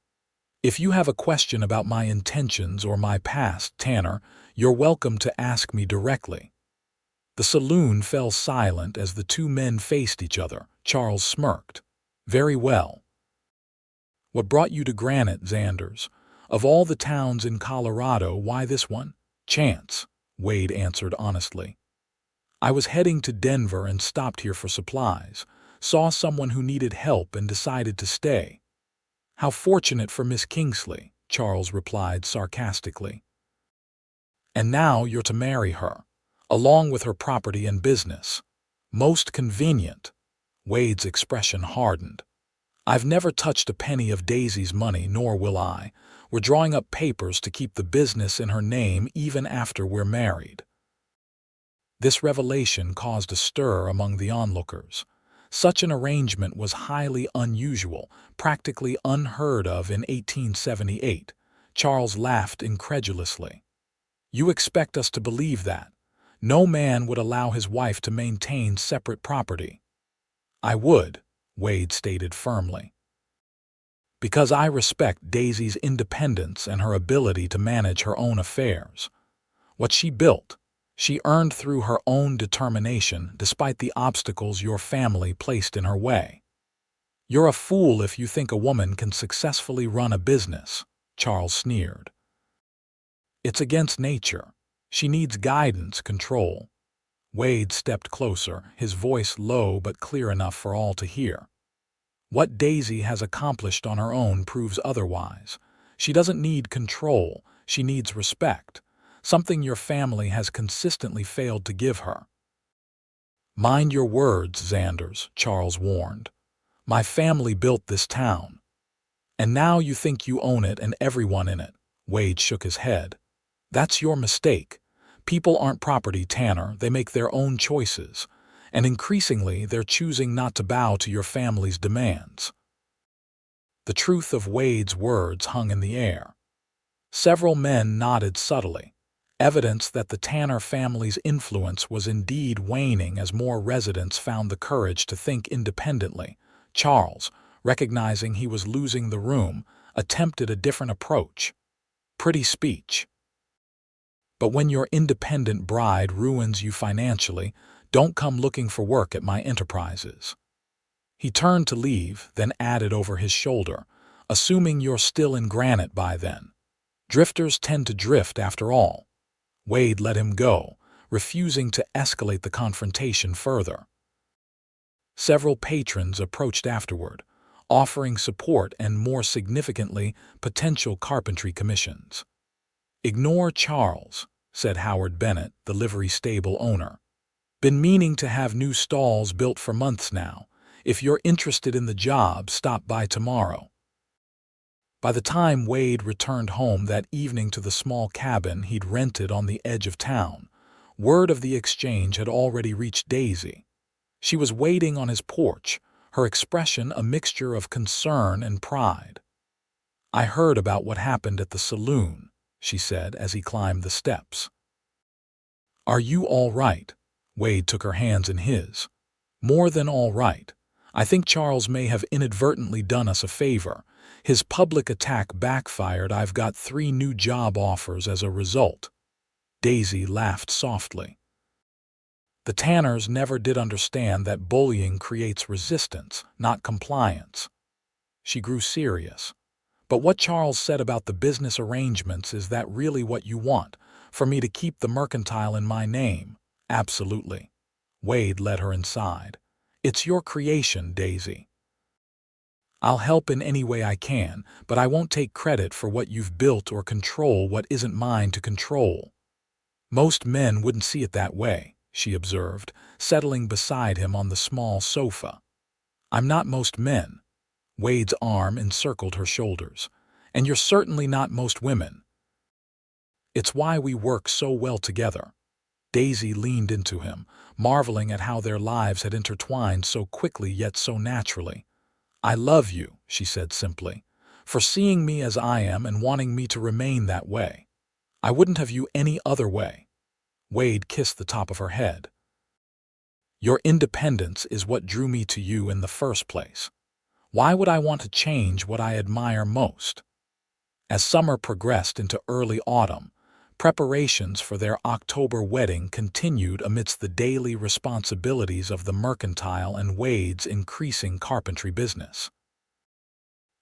If you have a question about my intentions or my past, Tanner, you're welcome to ask me directly. The saloon fell silent as the two men faced each other. Charles smirked. Very well. What brought you to Granite, Xanders? Of all the towns in Colorado, why this one? Chance, Wade answered honestly. I was heading to Denver and stopped here for supplies, saw someone who needed help and decided to stay. How fortunate for Miss Kingsley, Charles replied sarcastically. And now you're to marry her, along with her property and business. Most convenient. Wade's expression hardened. I've never touched a penny of Daisy's money, nor will I. We're drawing up papers to keep the business in her name even after we're married. This revelation caused a stir among the onlookers. Such an arrangement was highly unusual, practically unheard of in 1878. Charles laughed incredulously. You expect us to believe that? No man would allow his wife to maintain separate property. I would, Wade stated firmly. Because I respect Daisy's independence and her ability to manage her own affairs. What she built, she earned through her own determination despite the obstacles your family placed in her way. You're a fool if you think a woman can successfully run a business, Charles sneered. It's against nature. She needs guidance, control. Wade stepped closer, his voice low but clear enough for all to hear. What Daisy has accomplished on her own proves otherwise. She doesn't need control, she needs respect, something your family has consistently failed to give her. Mind your words, Xanders, Charles warned. My family built this town. And now you think you own it and everyone in it. Wade shook his head. That's your mistake. People aren't property, Tanner. They make their own choices. And increasingly, they're choosing not to bow to your family's demands. The truth of Wade's words hung in the air. Several men nodded subtly, evidence that the Tanner family's influence was indeed waning as more residents found the courage to think independently. Charles, recognizing he was losing the room, attempted a different approach. Pretty speech. But when your independent bride ruins you financially, don't come looking for work at my enterprises. He turned to leave, then added over his shoulder, assuming you're still in Granite by then. Drifters tend to drift after all. Wade let him go, refusing to escalate the confrontation further. Several patrons approached afterward, offering support and, more significantly, potential carpentry commissions. Ignore Charles, said Howard Bennett, the livery stable owner. Been meaning to have new stalls built for months now. If you're interested in the job, stop by tomorrow. By the time Wade returned home that evening to the small cabin he'd rented on the edge of town, word of the exchange had already reached Daisy. She was waiting on his porch, her expression a mixture of concern and pride. "I heard about what happened at the saloon," she said as he climbed the steps. "Are you all right?" Wade took her hands in his. "More than all right. I think Charles may have inadvertently done us a favor. His public attack backfired. I've got 3 new job offers as a result." Daisy laughed softly. The Tanners never did understand that bullying creates resistance, not compliance. She grew serious. "But what Charles said about the business arrangements, is that really what you want? For me to keep the mercantile in my name?" "Absolutely." Wade led her inside. "It's your creation, Daisy. I'll help in any way I can, but I won't take credit for what you've built or control what isn't mine to control." "Most men wouldn't see it that way," she observed, settling beside him on the small sofa. "I'm not most men." Wade's arm encircled her shoulders. "And you're certainly not most women. It's why we work so well together." Daisy leaned into him, marveling at how their lives had intertwined so quickly yet so naturally. "I love you," she said simply, "for seeing me as I am and wanting me to remain that way. I wouldn't have you any other way." Wade kissed the top of her head. "Your independence is what drew me to you in the first place. Why would I want to change what I admire most?" As summer progressed into early autumn, preparations for their October wedding continued amidst the daily responsibilities of the mercantile and Wade's increasing carpentry business.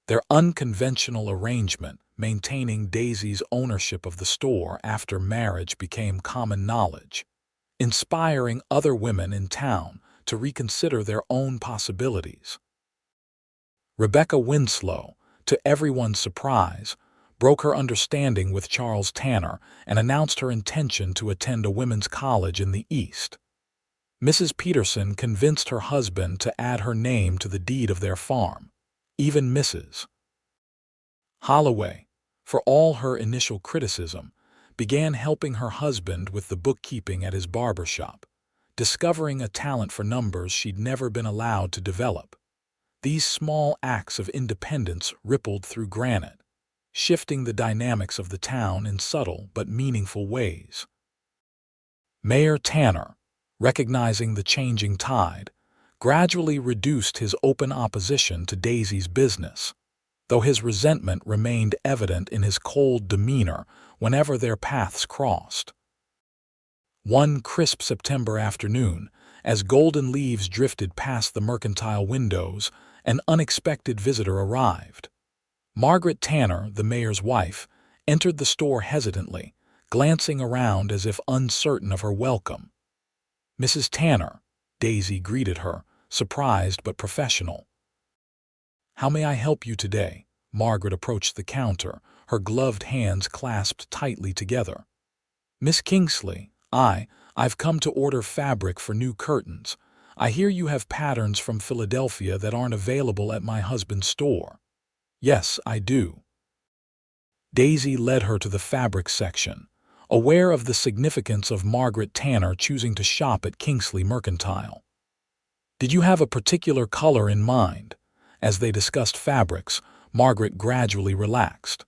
Their unconventional arrangement, maintaining Daisy's ownership of the store after marriage, became common knowledge, inspiring other women in town to reconsider their own possibilities. Rebecca Winslow, to everyone's surprise, broke her understanding with Charles Tanner and announced her intention to attend a women's college in the East. Mrs. Peterson convinced her husband to add her name to the deed of their farm. Even Mrs. Holloway, for all her initial criticism, began helping her husband with the bookkeeping at his barber shop, discovering a talent for numbers she'd never been allowed to develop. These small acts of independence rippled through Granite, shifting the dynamics of the town in subtle but meaningful ways. Mayor Tanner, recognizing the changing tide, gradually reduced his open opposition to Daisy's business, though his resentment remained evident in his cold demeanor whenever their paths crossed. One crisp September afternoon, as golden leaves drifted past the mercantile windows, an unexpected visitor arrived. Margaret Tanner, the mayor's wife, entered the store hesitantly, glancing around as if uncertain of her welcome. "Mrs. Tanner," Daisy greeted her, surprised but professional. "How may I help you today?" Margaret approached the counter, her gloved hands clasped tightly together. "Miss Kingsley, I've come to order fabric for new curtains. I hear you have patterns from Philadelphia that aren't available at my husband's store." "Yes, I do." Daisy led her to the fabric section, aware of the significance of Margaret Tanner choosing to shop at Kingsley Mercantile. "Did you have a particular color in mind?" As they discussed fabrics, Margaret gradually relaxed.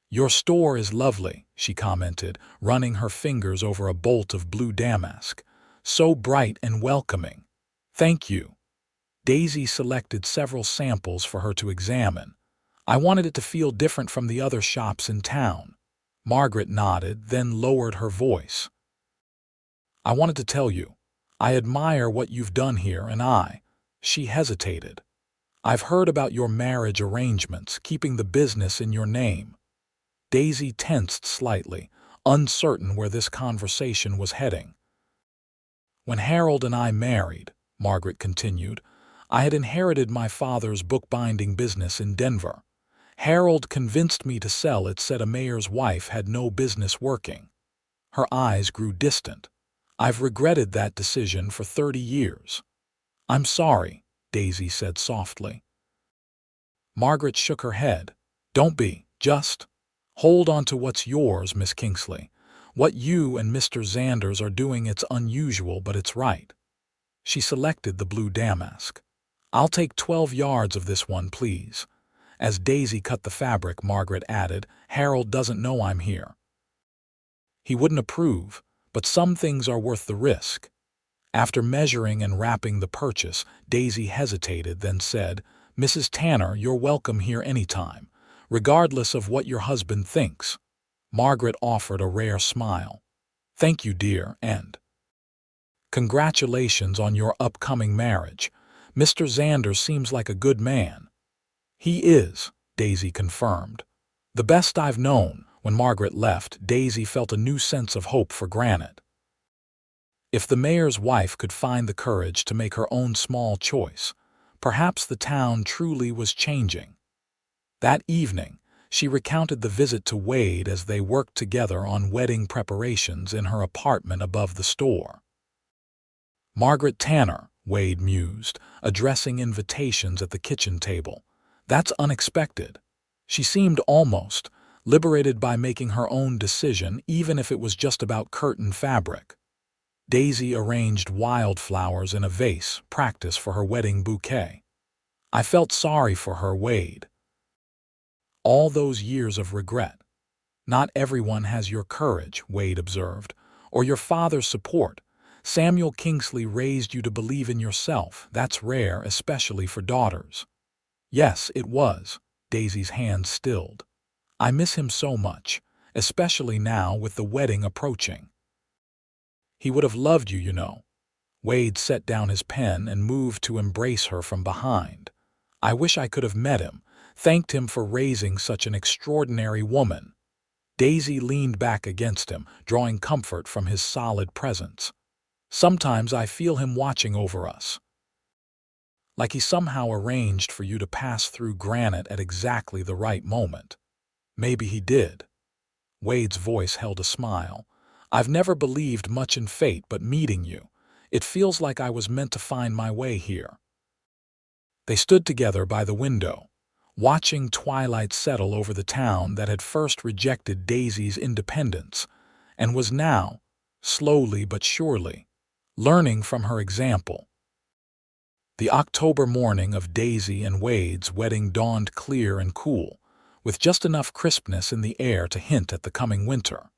"Your store is lovely," she commented, running her fingers over a bolt of blue damask. "So bright and welcoming." "Thank you." Daisy selected several samples for her to examine. "I wanted it to feel different from the other shops in town." Margaret nodded, then lowered her voice. "I wanted to tell you, I admire what you've done here, and She hesitated. "I've heard about your marriage arrangements, keeping the business in your name." Daisy tensed slightly, uncertain where this conversation was heading. "When Harold and I married," Margaret continued, "I had inherited my father's bookbinding business in Denver. Harold convinced me to sell it, said a mayor's wife had no business working." Her eyes grew distant. "I've regretted that decision for 30 years." "I'm sorry," Daisy said softly. Margaret shook her head. Don't be. Just hold on to what's yours, Miss Kingsley. What you and Mr. Xanders are doing, it's unusual, but it's right. She selected the blue damask. I'll take 12 yards of this one, please. As Daisy cut the fabric, Margaret added, Harold doesn't know I'm here. He wouldn't approve, but some things are worth the risk. After measuring and wrapping the purchase, Daisy hesitated, then said, Mrs. Tanner, you're welcome here anytime, regardless of what your husband thinks. Margaret offered a rare smile. Thank you, dear, and congratulations on your upcoming marriage. Mr. Xanders seems like a good man. He is, Daisy confirmed. The best I've known. When Margaret left, Daisy felt a new sense of hope for Granite. If the mayor's wife could find the courage to make her own small choice, perhaps the town truly was changing. That evening, she recounted the visit to Wade as they worked together on wedding preparations in her apartment above the store. Margaret Tanner, Wade mused, addressing invitations at the kitchen table. That's unexpected. She seemed almost liberated by making her own decision, even if it was just about curtain fabric. Daisy arranged wildflowers in a vase, practice for her wedding bouquet. I felt sorry for her, Wade. All those years of regret. Not everyone has your courage, Wade observed, or your father's support. Samuel Kingsley raised you to believe in yourself. That's rare, especially for daughters. Yes, it was. Daisy's hand stilled. I miss him so much, especially now with the wedding approaching. He would have loved you, you know. Wade set down his pen and moved to embrace her from behind. I wish I could have met him, thanked him for raising such an extraordinary woman. Daisy leaned back against him, drawing comfort from his solid presence. Sometimes I feel him watching over us. Like he somehow arranged for you to pass through Granite at exactly the right moment. Maybe he did. Wade's voice held a smile. I've never believed much in fate, but meeting you, it feels like I was meant to find my way here. They stood together by the window, watching twilight settle over the town that had first rejected Daisy's independence and was now, slowly but surely, learning from her example. The October morning of Daisy and Wade's wedding dawned clear and cool, with just enough crispness in the air to hint at the coming winter.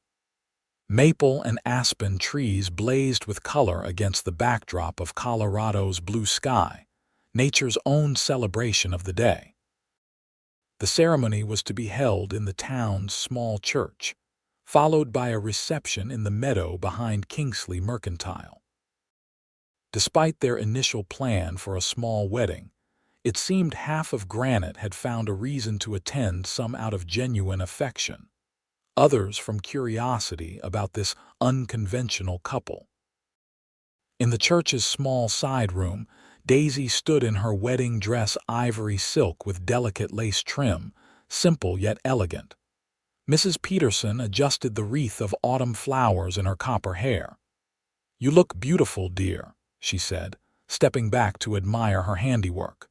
Maple and aspen trees blazed with color against the backdrop of Colorado's blue sky, nature's own celebration of the day. The ceremony was to be held in the town's small church, followed by a reception in the meadow behind Kingsley Mercantile. Despite their initial plan for a small wedding, it seemed half of Granite had found a reason to attend, some out of genuine affection, others from curiosity about this unconventional couple. In the church's small side room, Daisy stood in her wedding dress, ivory silk with delicate lace trim, simple yet elegant. Mrs. Peterson adjusted the wreath of autumn flowers in her copper hair. You look beautiful, dear, she said, stepping back to admire her handiwork.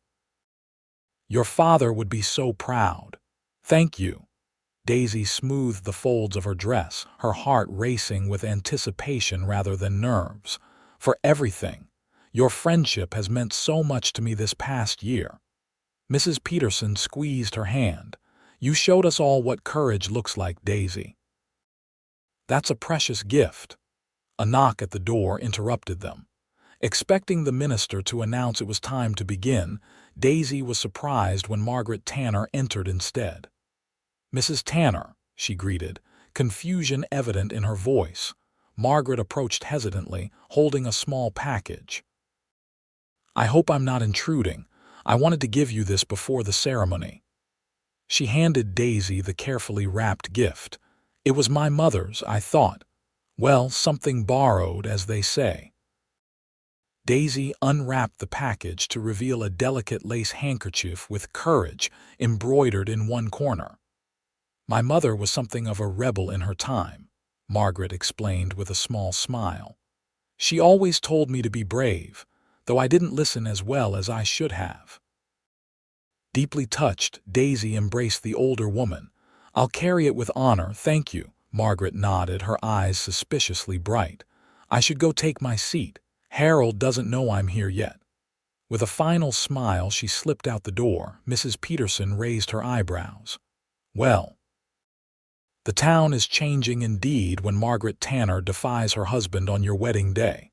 Your father would be so proud. Thank you. Daisy smoothed the folds of her dress, her heart racing with anticipation rather than nerves. For everything. Your friendship has meant so much to me this past year. Mrs. Peterson squeezed her hand. You showed us all what courage looks like, Daisy. That's a precious gift. A knock at the door interrupted them. Expecting the minister to announce it was time to begin, Daisy was surprised when Margaret Tanner entered instead. Mrs. Tanner, she greeted, confusion evident in her voice. Margaret approached hesitantly, holding a small package. I hope I'm not intruding. I wanted to give you this before the ceremony. She handed Daisy the carefully wrapped gift. It was my mother's, I thought. Well, something borrowed, as they say. Daisy unwrapped the package to reveal a delicate lace handkerchief with courage embroidered in one corner. My mother was something of a rebel in her time, Margaret explained with a small smile. She always told me to be brave, though I didn't listen as well as I should have. Deeply touched, Daisy embraced the older woman. "I'll carry it with honor, thank you." Margaret nodded, her eyes suspiciously bright. "I should go take my seat. Harold doesn't know I'm here yet." With a final smile, she slipped out the door. Mrs. Peterson raised her eyebrows. "Well, the town is changing indeed when Margaret Tanner defies her husband on your wedding day."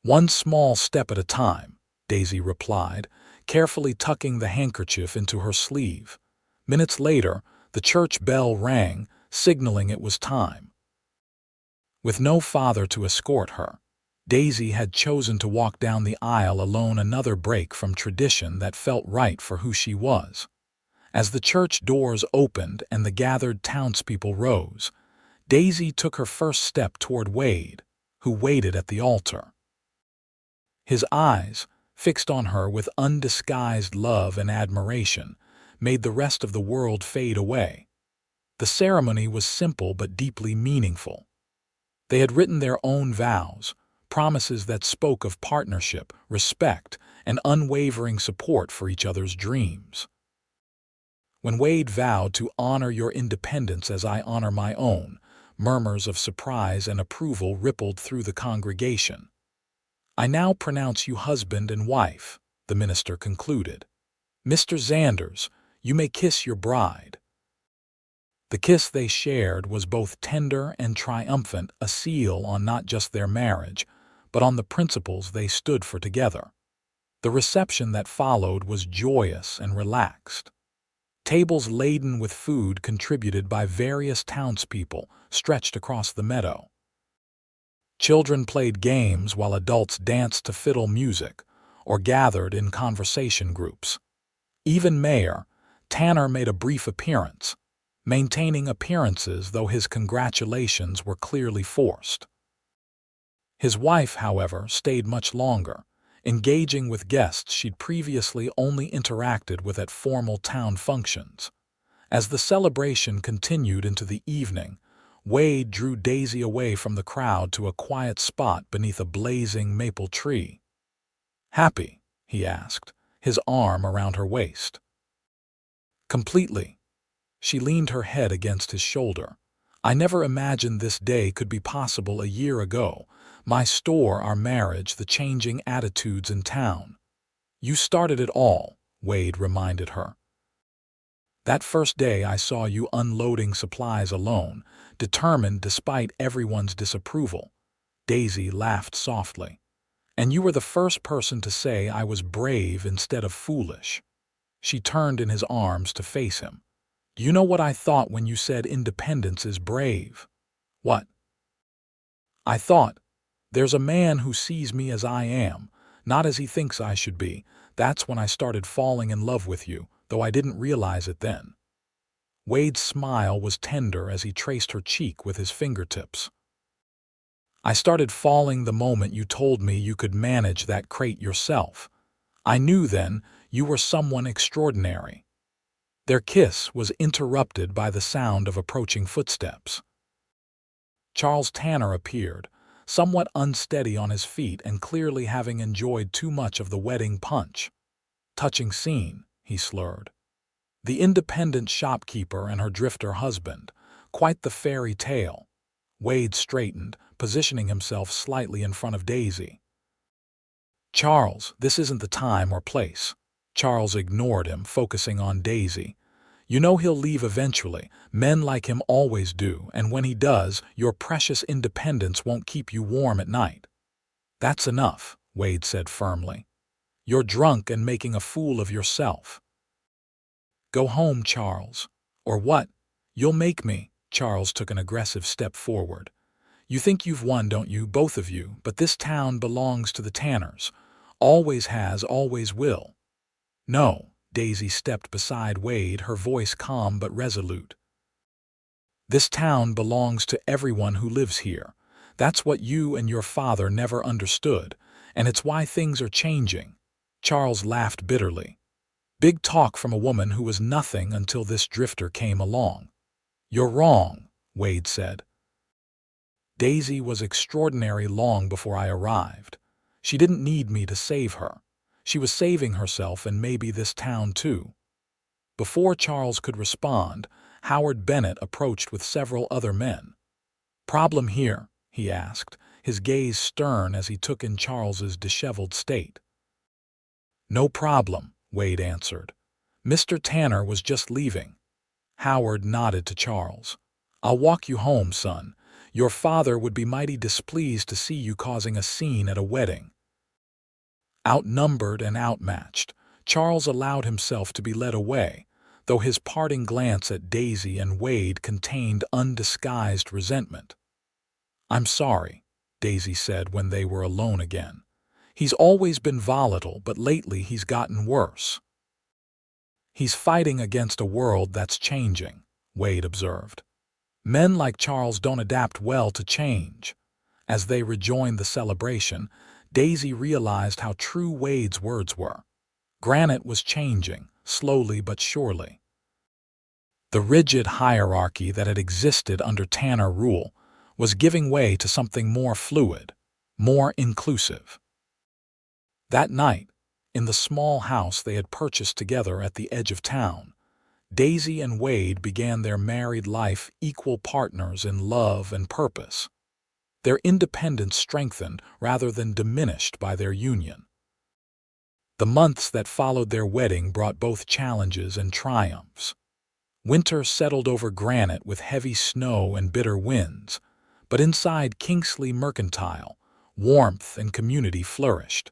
"One small step at a time," Daisy replied, carefully tucking the handkerchief into her sleeve. Minutes later, the church bell rang, signaling it was time. With no father to escort her, Daisy had chosen to walk down the aisle alone, another break from tradition that felt right for who she was. As the church doors opened and the gathered townspeople rose, Daisy took her first step toward Wade, who waited at the altar. His eyes, fixed on her with undisguised love and admiration, made the rest of the world fade away. The ceremony was simple but deeply meaningful. They had written their own vows, promises that spoke of partnership, respect, and unwavering support for each other's dreams. When Wade vowed to honor your independence as I honor my own, murmurs of surprise and approval rippled through the congregation. "I now pronounce you husband and wife," the minister concluded. "Mr. Xanders, you may kiss your bride." The kiss they shared was both tender and triumphant, a seal on not just their marriage, but on the principles they stood for together. The reception that followed was joyous and relaxed. Tables laden with food contributed by various townspeople stretched across the meadow. Children played games while adults danced to fiddle music or gathered in conversation groups. Even Mayor Tanner made a brief appearance, maintaining appearances though his congratulations were clearly forced. His wife, however, stayed much longer, engaging with guests she'd previously only interacted with at formal town functions. As the celebration continued into the evening, Wade drew Daisy away from the crowd to a quiet spot beneath a blazing maple tree. "Happy?" he asked, his arm around her waist. "Completely." She leaned her head against his shoulder. "I never imagined this day could be possible a year ago. My store, our marriage, the changing attitudes in town." "You started it all," Wade reminded her. "That first day I saw you unloading supplies alone, determined despite everyone's disapproval." Daisy laughed softly. "And you were the first person to say I was brave instead of foolish." She turned in his arms to face him. "Do you know what I thought when you said independence is brave?" "What?" "I thought, there's a man who sees me as I am, not as he thinks I should be. That's when I started falling in love with you, though I didn't realize it then." Wade's smile was tender as he traced her cheek with his fingertips. "I started falling the moment you told me you could manage that crate yourself. I knew then you were someone extraordinary." Their kiss was interrupted by the sound of approaching footsteps. Charles Tanner appeared, somewhat unsteady on his feet and clearly having enjoyed too much of the wedding punch. "Touching scene," he slurred. "The independent shopkeeper and her drifter husband. Quite the fairy tale." Wade straightened, positioning himself slightly in front of Daisy. "Charles, this isn't the time or place." Charles ignored him, focusing on Daisy. "You know he'll leave eventually. Men like him always do, and when he does, your precious independence won't keep you warm at night." "That's enough," Wade said firmly. "You're drunk and making a fool of yourself." "Go home, Charles." "Or what?" "You'll make me." Charles took an aggressive step forward. "You think you've won, don't you, both of you, but this town belongs to the Tanners. Always has, always will." "No." Daisy stepped beside Wade, her voice calm but resolute. "This town belongs to everyone who lives here. That's what you and your father never understood, and it's why things are changing." Charles laughed bitterly. "Big talk from a woman who was nothing until this drifter came along." "You're wrong," Wade said. "Daisy was extraordinary long before I arrived. She didn't need me to save her. She was saving herself and maybe this town too." Before Charles could respond, Howard Bennett approached with several other men. "Problem here?" he asked, his gaze stern as he took in Charles's disheveled state. "No problem," Wade answered. "Mr. Tanner was just leaving." Howard nodded to Charles. "I'll walk you home, son. Your father would be mighty displeased to see you causing a scene at a wedding." Outnumbered and outmatched, Charles allowed himself to be led away, though his parting glance at Daisy and Wade contained undisguised resentment. "I'm sorry," Daisy said when they were alone again. "He's always been volatile, but lately he's gotten worse." "He's fighting against a world that's changing," Wade observed. "Men like Charles don't adapt well to change." As they rejoined the celebration, Daisy realized how true Wade's words were. Granite was changing, slowly but surely. The rigid hierarchy that had existed under Tanner rule was giving way to something more fluid, more inclusive. That night, in the small house they had purchased together at the edge of town, Daisy and Wade began their married life equal partners in love and purpose. Their independence strengthened rather than diminished by their union. The months that followed their wedding brought both challenges and triumphs. Winter settled over Granite with heavy snow and bitter winds, but inside Kingsley Mercantile, warmth and community flourished.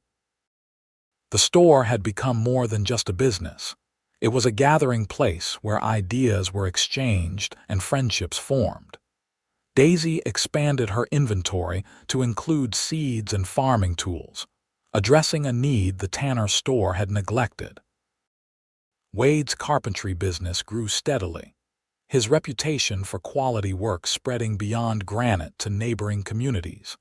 The store had become more than just a business. It was a gathering place where ideas were exchanged and friendships formed. Daisy expanded her inventory to include seeds and farming tools, addressing a need the Tanner store had neglected. Wade's carpentry business grew steadily, his reputation for quality work spreading beyond Granite to neighboring communities.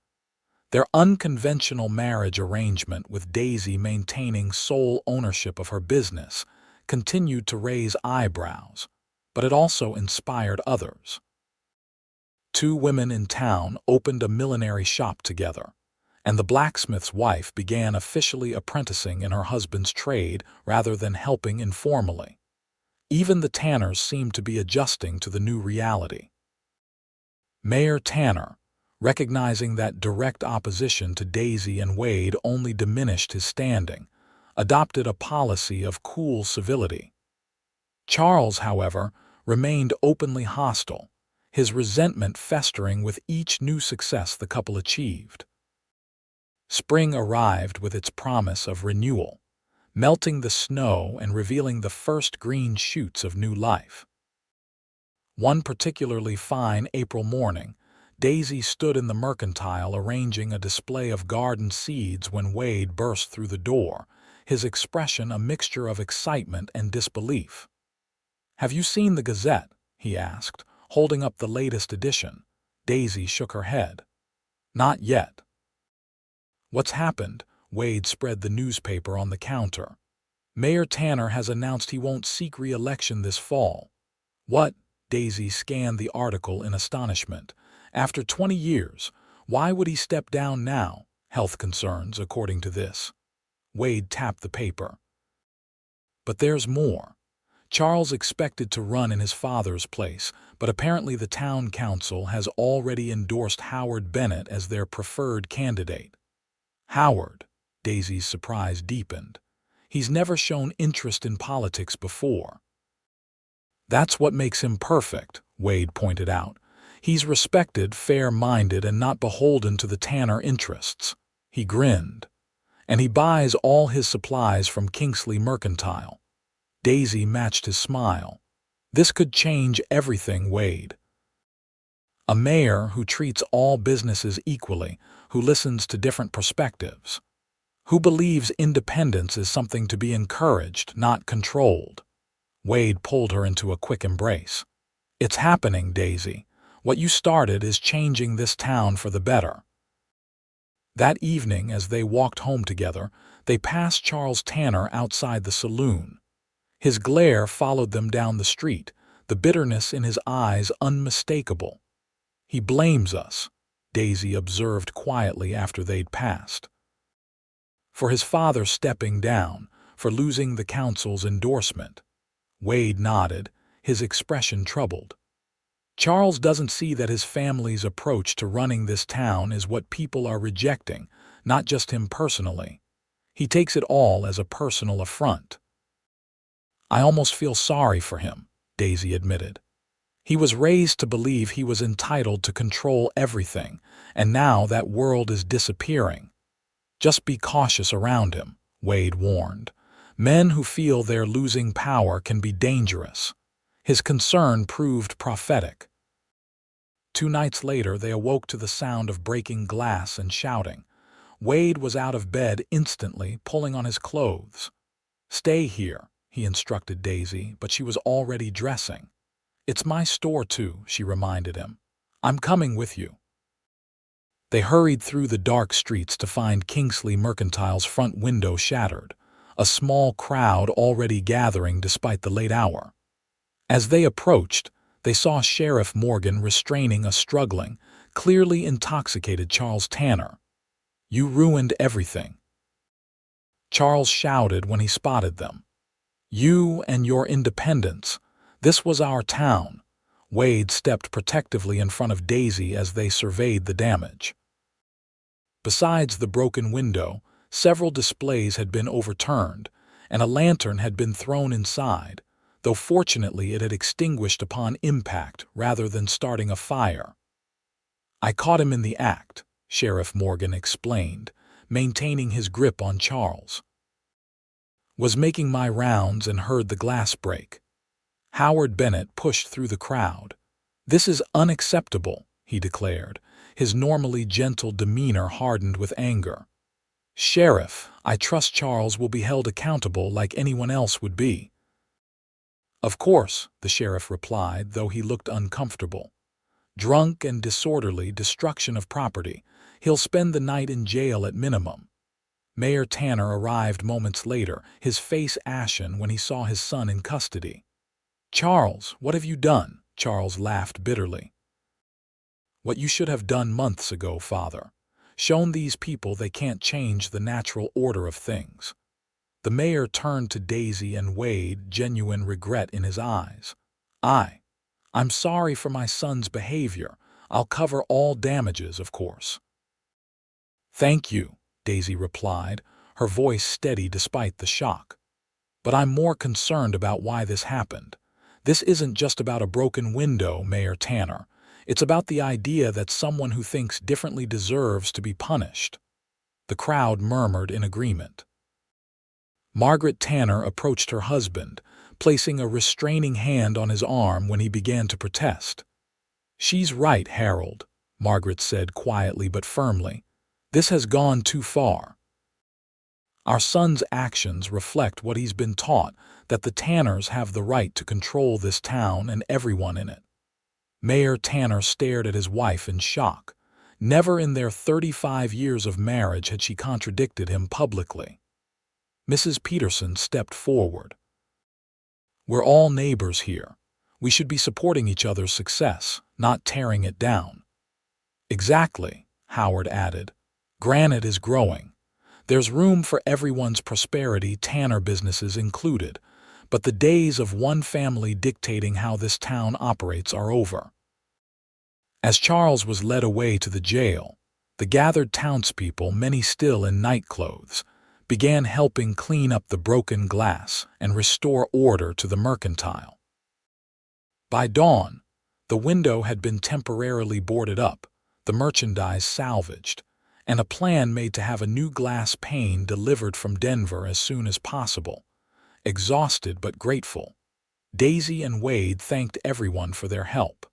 Their unconventional marriage arrangement, with Daisy maintaining sole ownership of her business, continued to raise eyebrows, but it also inspired others. Two women in town opened a millinery shop together, and the blacksmith's wife began officially apprenticing in her husband's trade rather than helping informally. Even the Tanners seemed to be adjusting to the new reality. Mayor Tanner, recognizing that direct opposition to Daisy and Wade only diminished his standing, adopted a policy of cool civility. Charles, however, remained openly hostile, his resentment festering with each new success the couple achieved. Spring arrived with its promise of renewal, melting the snow and revealing the first green shoots of new life. One particularly fine April morning, Daisy stood in the mercantile arranging a display of garden seeds when Wade burst through the door, his expression a mixture of excitement and disbelief. "Have you seen the Gazette?" he asked, holding up the latest edition. Daisy shook her head. "Not yet." "What's happened?" Wade spread the newspaper on the counter. "Mayor Tanner has announced he won't seek re-election this fall." "What?" Daisy scanned the article in astonishment. "After 20 years, why would he step down now? Health concerns, according to this." Wade tapped the paper. "But there's more. Charles expected to run in his father's place, but apparently the town council has already endorsed Howard Bennett as their preferred candidate." "Howard?" Daisy's surprise deepened. "He's never shown interest in politics before." "That's what makes him perfect," Wade pointed out. "He's respected, fair-minded, and not beholden to the Tanner interests." He grinned. "And he buys all his supplies from Kingsley Mercantile." Daisy matched his smile. "This could change everything, Wade. A mayor who treats all businesses equally, who listens to different perspectives, who believes independence is something to be encouraged, not controlled." Wade pulled her into a quick embrace. "It's happening, Daisy. What you started is changing this town for the better." That evening, as they walked home together, they passed Charles Tanner outside the saloon. His glare followed them down the street, the bitterness in his eyes unmistakable. "He blames us," Daisy observed quietly after they'd passed. "For his father stepping down, for losing the council's endorsement." Wade nodded, his expression troubled. Charles doesn't see that his family's approach to running this town is what people are rejecting, not just him personally. He takes it all as a personal affront. I almost feel sorry for him, Daisy admitted. He was raised to believe he was entitled to control everything, and now that world is disappearing. Just be cautious around him, Wade warned. Men who feel they're losing power can be dangerous. His concern proved prophetic. 2 nights later, they awoke to the sound of breaking glass and shouting. Wade was out of bed instantly, pulling on his clothes. "Stay here," he instructed Daisy, but she was already dressing. "It's my store too," she reminded him. "I'm coming with you." They hurried through the dark streets to find Kingsley Mercantile's front window shattered, a small crowd already gathering despite the late hour. As they approached, they saw Sheriff Morgan restraining a struggling, clearly intoxicated Charles Tanner. "You ruined everything," Charles shouted when he spotted them. "You and your independence. This was our town." Wade stepped protectively in front of Daisy as they surveyed the damage. Besides the broken window, several displays had been overturned, and a lantern had been thrown inside, though fortunately it had extinguished upon impact rather than starting a fire. "I caught him in the act," Sheriff Morgan explained, maintaining his grip on Charles. "Was making my rounds and heard the glass break." Howard Bennett pushed through the crowd. "This is unacceptable," he declared, his normally gentle demeanor hardened with anger. "Sheriff, I trust Charles will be held accountable like anyone else would be." "Of course," the sheriff replied, though he looked uncomfortable. "Drunk and disorderly destruction of property. He'll spend the night in jail at minimum." Mayor Tanner arrived moments later, his face ashen when he saw his son in custody. "Charles, what have you done?" Charles laughed bitterly. "What you should have done months ago, Father. Shown these people they can't change the natural order of things." The mayor turned to Daisy and Wade, genuine regret in his eyes. I'm sorry for my son's behavior. I'll cover all damages, of course." "Thank you," Daisy replied, her voice steady despite the shock. "But I'm more concerned about why this happened. This isn't just about a broken window, Mayor Tanner. It's about the idea that someone who thinks differently deserves to be punished." The crowd murmured in agreement. Margaret Tanner approached her husband, placing a restraining hand on his arm when he began to protest. "She's right, Harold," Margaret said quietly but firmly. "This has gone too far. Our son's actions reflect what he's been taught, that the Tanners have the right to control this town and everyone in it." Mayor Tanner stared at his wife in shock. Never in their 35 years of marriage had she contradicted him publicly. Mrs. Peterson stepped forward. "We're all neighbors here. We should be supporting each other's success, not tearing it down." "Exactly," Howard added. "Granite is growing. There's room for everyone's prosperity, Tanner businesses included, but the days of one family dictating how this town operates are over." As Charles was led away to the jail, the gathered townspeople, many still in nightclothes, began helping clean up the broken glass and restore order to the Mercantile. By dawn, the window had been temporarily boarded up, the merchandise salvaged, and a plan made to have a new glass pane delivered from Denver as soon as possible. Exhausted but grateful, Daisy and Wade thanked everyone for their help.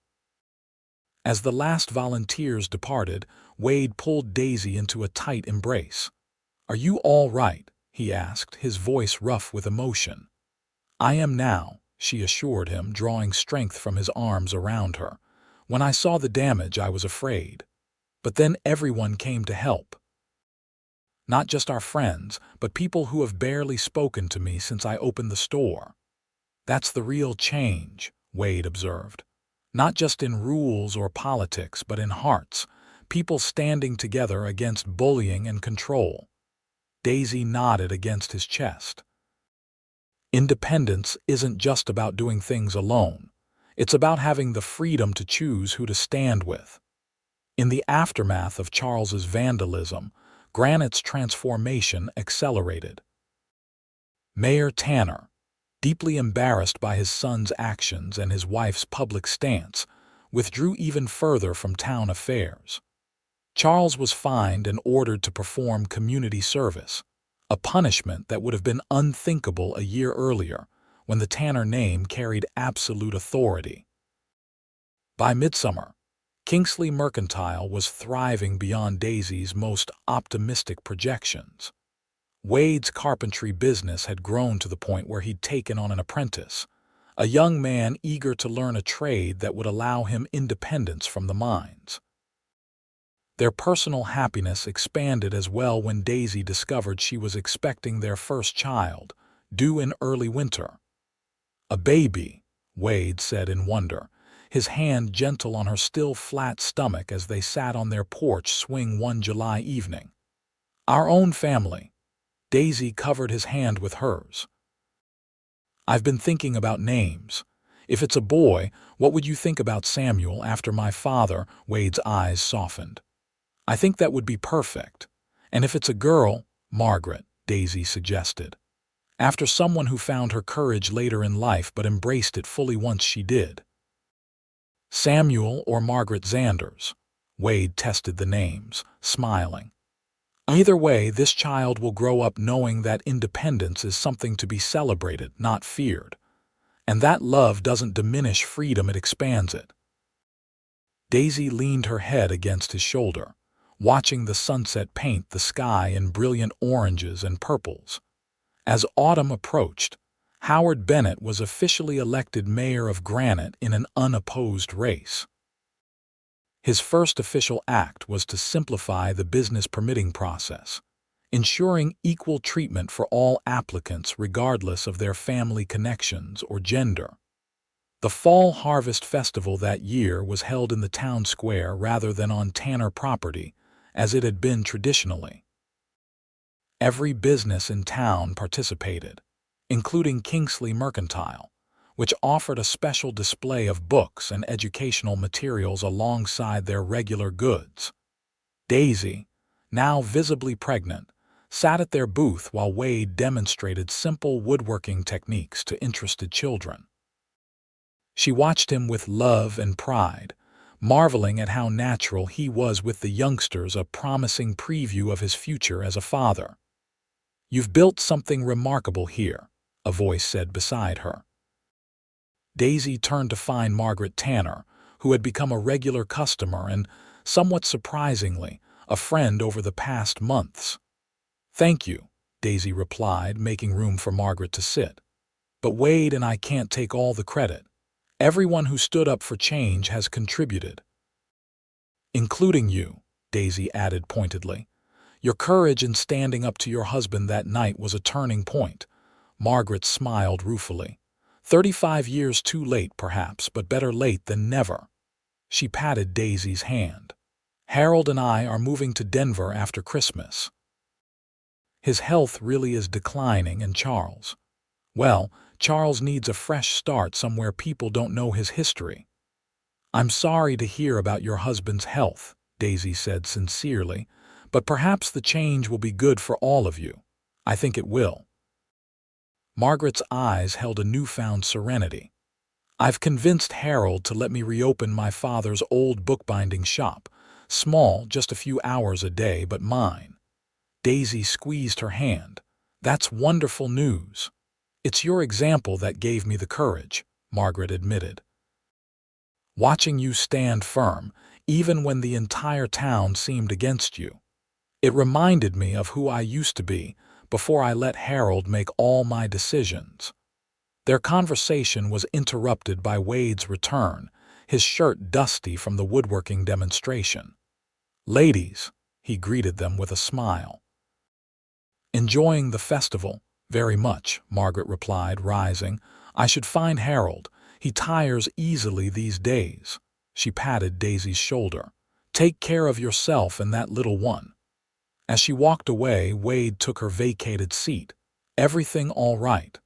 As the last volunteers departed, Wade pulled Daisy into a tight embrace. "Are you all right?" he asked, his voice rough with emotion. "I am now," she assured him, drawing strength from his arms around her. "When I saw the damage, I was afraid. But then everyone came to help. Not just our friends, but people who have barely spoken to me since I opened the store." "That's the real change," Wade observed. "Not just in rules or politics, but in hearts. People standing together against bullying and control." Daisy nodded against his chest. Independence isn't just about doing things alone. It's about having the freedom to choose who to stand with. In the aftermath of Charles's vandalism, Granite's transformation accelerated. Mayor Tanner, deeply embarrassed by his son's actions and his wife's public stance, withdrew even further from town affairs. Charles was fined and ordered to perform community service, a punishment that would have been unthinkable a year earlier, when the Tanner name carried absolute authority. By midsummer, Kingsley Mercantile was thriving beyond Daisy's most optimistic projections. Wade's carpentry business had grown to the point where he'd taken on an apprentice, a young man eager to learn a trade that would allow him independence from the mines. Their personal happiness expanded as well when Daisy discovered she was expecting their first child, due in early winter. "A baby," Wade said in wonder, his hand gentle on her still flat stomach as they sat on their porch swing one July evening. "Our own family." Daisy covered his hand with hers. "I've been thinking about names. If it's a boy, what would you think about Samuel after my father?" Wade's eyes softened. "I think that would be perfect. And if it's a girl, Margaret," Daisy suggested. "After someone who found her courage later in life but embraced it fully once she did." "Samuel or Margaret Xanders?" Wade tested the names, smiling. "Either way, this child will grow up knowing that independence is something to be celebrated, not feared. And that love doesn't diminish freedom, it expands it." Daisy leaned her head against his shoulder, watching the sunset paint the sky in brilliant oranges and purples. As autumn approached, Howard Bennett was officially elected mayor of Granite in an unopposed race. His first official act was to simplify the business permitting process, ensuring equal treatment for all applicants regardless of their family connections or gender. The Fall Harvest Festival that year was held in the town square rather than on Tanner property, as it had been traditionally. Every business in town participated, including Kingsley Mercantile, which offered a special display of books and educational materials alongside their regular goods. Daisy, now visibly pregnant, sat at their booth while Wade demonstrated simple woodworking techniques to interested children. She watched him with love and pride, marveling at how natural he was with the youngsters, a promising preview of his future as a father. "You've built something remarkable here," a voice said beside her. Daisy turned to find Margaret Tanner, who had become a regular customer and, somewhat surprisingly, a friend over the past months. "Thank you," Daisy replied, making room for Margaret to sit. "But Wade and I can't take all the credit. Everyone who stood up for change has contributed." "Including you," Daisy added pointedly. "Your courage in standing up to your husband that night was a turning point." Margaret smiled ruefully. 35 years too late, perhaps, but better late than never." She patted Daisy's hand. "Harold and I are moving to Denver after Christmas. His health really is declining, and Charles, well, Charles needs a fresh start somewhere people don't know his history." "I'm sorry to hear about your husband's health," Daisy said sincerely, "but perhaps the change will be good for all of you. I think it will." Margaret's eyes held a newfound serenity. "I've convinced Harold to let me reopen my father's old bookbinding shop, small, just a few hours a day, but mine." Daisy squeezed her hand. "That's wonderful news." "It's your example that gave me the courage," Margaret admitted. "Watching you stand firm, even when the entire town seemed against you. It reminded me of who I used to be before I let Harold make all my decisions." Their conversation was interrupted by Wade's return, his shirt dusty from the woodworking demonstration. "Ladies," he greeted them with a smile. "Enjoying the festival?" "Very much," Margaret replied, rising. "I should find Harold. He tires easily these days." She patted Daisy's shoulder. "Take care of yourself and that little one." As she walked away, Wade took her vacated seat. "Everything all right?"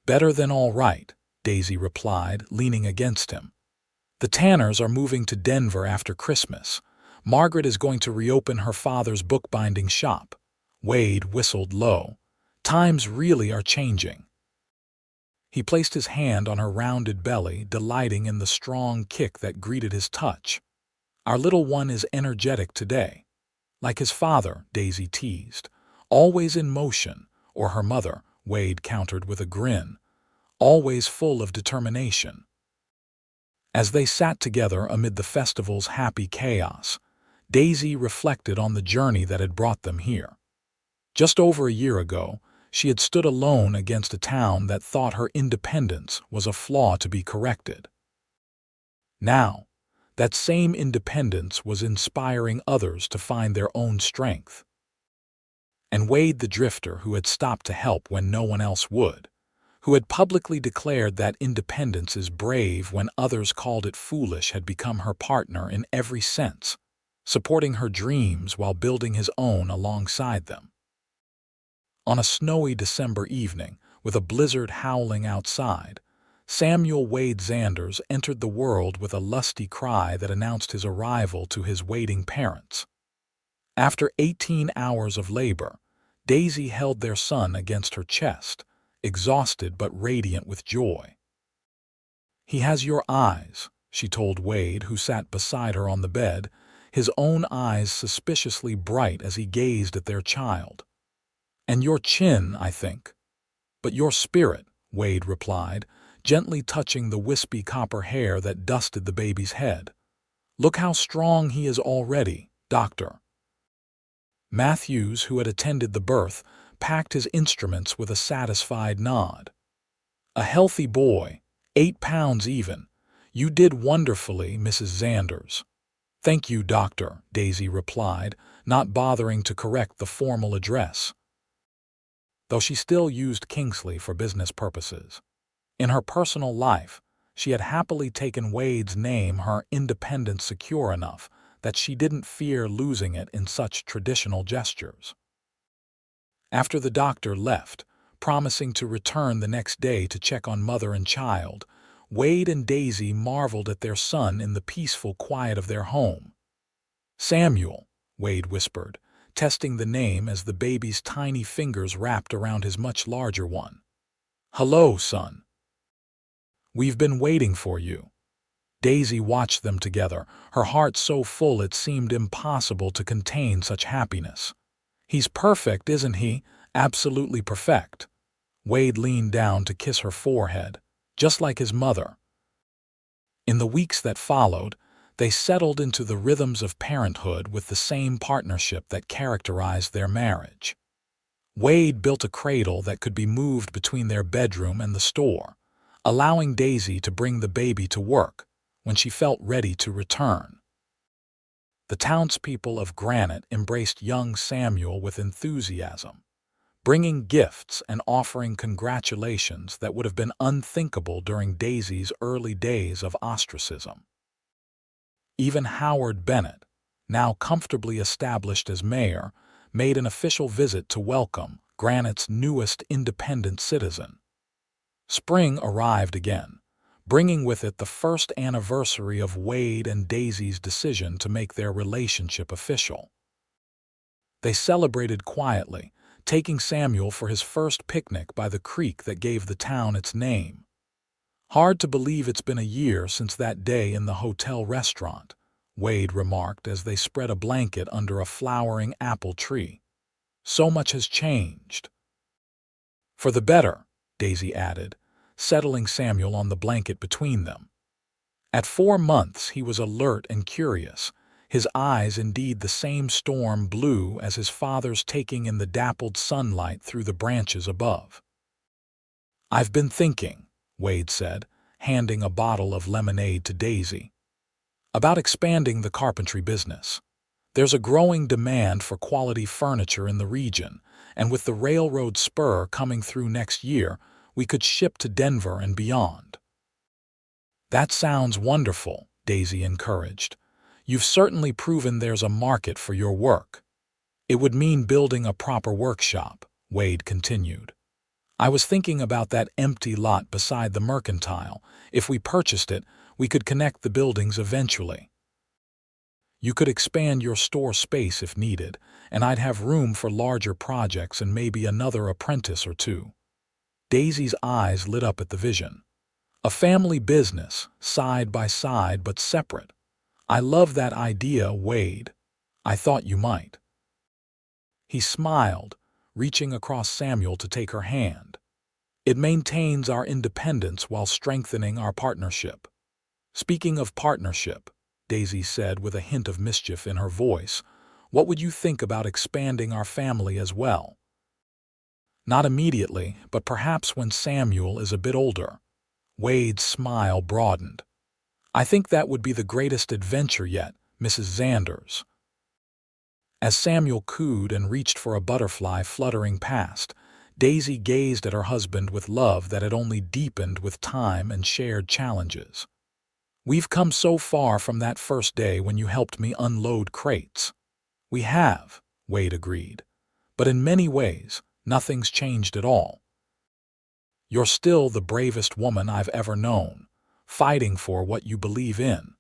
Better than all right, Daisy replied, leaning against him. The Tanners are moving to Denver after Christmas. Margaret is going to reopen her father's bookbinding shop. Wade whistled low. Times really are changing. He placed his hand on her rounded belly, delighting in the strong kick that greeted his touch. Our little one is energetic today. Like his father, Daisy teased. Always in motion, or her mother, Wade countered with a grin. Always full of determination. As they sat together amid the festival's happy chaos, Daisy reflected on the journey that had brought them here. Just over a year ago, she had stood alone against a town that thought her independence was a flaw to be corrected. Now, that same independence was inspiring others to find their own strength. And Wade the drifter, who had stopped to help when no one else would, who had publicly declared that independence is brave when others called it foolish, had become her partner in every sense, supporting her dreams while building his own alongside them. On a snowy December evening, with a blizzard howling outside, Samuel Wade Xanders entered the world with a lusty cry that announced his arrival to his waiting parents. After 18 hours of labor, Daisy held their son against her chest, exhausted but radiant with joy. "He has your eyes," she told Wade, who sat beside her on the bed, his own eyes suspiciously bright as he gazed at their child. "And your chin, I think." "But your spirit," Wade replied, gently touching the wispy copper hair that dusted the baby's head. "Look how strong he is already, Doctor." Matthews, who had attended the birth, packed his instruments with a satisfied nod. "A healthy boy, 8 pounds even. You did wonderfully, Mrs. Xanders." "Thank you, Doctor," Daisy replied, not bothering to correct the formal address, though she still used Kingsley for business purposes. In her personal life, she had happily taken Wade's name, her independence secure enough that she didn't fear losing it in such traditional gestures. After the doctor left, promising to return the next day to check on mother and child, Wade and Daisy marveled at their son in the peaceful quiet of their home. "Samuel," Wade whispered, testing the name as the baby's tiny fingers wrapped around his much larger one. "Hello, son. We've been waiting for you." Daisy watched them together, her heart so full it seemed impossible to contain such happiness. "He's perfect, isn't he? Absolutely perfect." Wade leaned down to kiss her forehead, just like his mother. In the weeks that followed, they settled into the rhythms of parenthood with the same partnership that characterized their marriage. Wade built a cradle that could be moved between their bedroom and the store, allowing Daisy to bring the baby to work when she felt ready to return. The townspeople of Granite embraced young Samuel with enthusiasm, bringing gifts and offering congratulations that would have been unthinkable during Daisy's early days of ostracism. Even Howard Bennett, now comfortably established as mayor, made an official visit to welcome Granite's newest independent citizen. Spring arrived again, bringing with it the first anniversary of Wade and Daisy's decision to make their relationship official. They celebrated quietly, taking Samuel for his first picnic by the creek that gave the town its name. "Hard to believe it's been a year since that day in the hotel restaurant," Wade remarked as they spread a blanket under a flowering apple tree. "So much has changed." "For the better," Daisy added, settling Samuel on the blanket between them. At 4 months he was alert and curious, his eyes indeed the same storm blue as his father's, taking in the dappled sunlight through the branches above. "I've been thinking," Wade said, handing a bottle of lemonade to Daisy, "about expanding the carpentry business. There's a growing demand for quality furniture in the region, and with the railroad spur coming through next year, we could ship to Denver and beyond." "That sounds wonderful," Daisy encouraged. "You've certainly proven there's a market for your work." "It would mean building a proper workshop," Wade continued. I was thinking about that empty lot beside the mercantile. If we purchased it, we could connect the buildings eventually. You could expand your store space if needed, and I'd have room for larger projects and maybe another apprentice or two. Daisy's eyes lit up at the vision. A family business, side by side but separate. I love that idea, Wade. I thought you might. He smiled, reaching across Samuel to take her hand. It maintains our independence while strengthening our partnership. Speaking of partnership, Daisy said with a hint of mischief in her voice, what would you think about expanding our family as well? Not immediately, but perhaps when Samuel is a bit older. Wade's smile broadened. I think that would be the greatest adventure yet, Mrs. Xanders. As Samuel cooed and reached for a butterfly fluttering past, Daisy gazed at her husband with love that had only deepened with time and shared challenges. We've come so far from that first day when you helped me unload crates. We have, Wade agreed. But in many ways, nothing's changed at all. You're still the bravest woman I've ever known, fighting for what you believe in.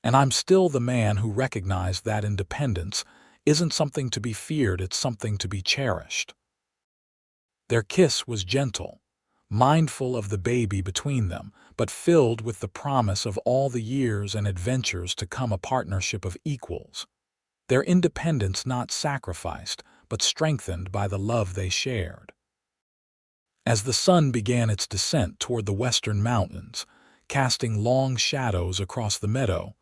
And I'm still the man who recognized that independence isn't something to be feared, it's something to be cherished. Their kiss was gentle, mindful of the baby between them, but filled with the promise of all the years and adventures to come, a partnership of equals. Their independence not sacrificed, but strengthened by the love they shared. As the sun began its descent toward the western mountains, casting long shadows across the meadow,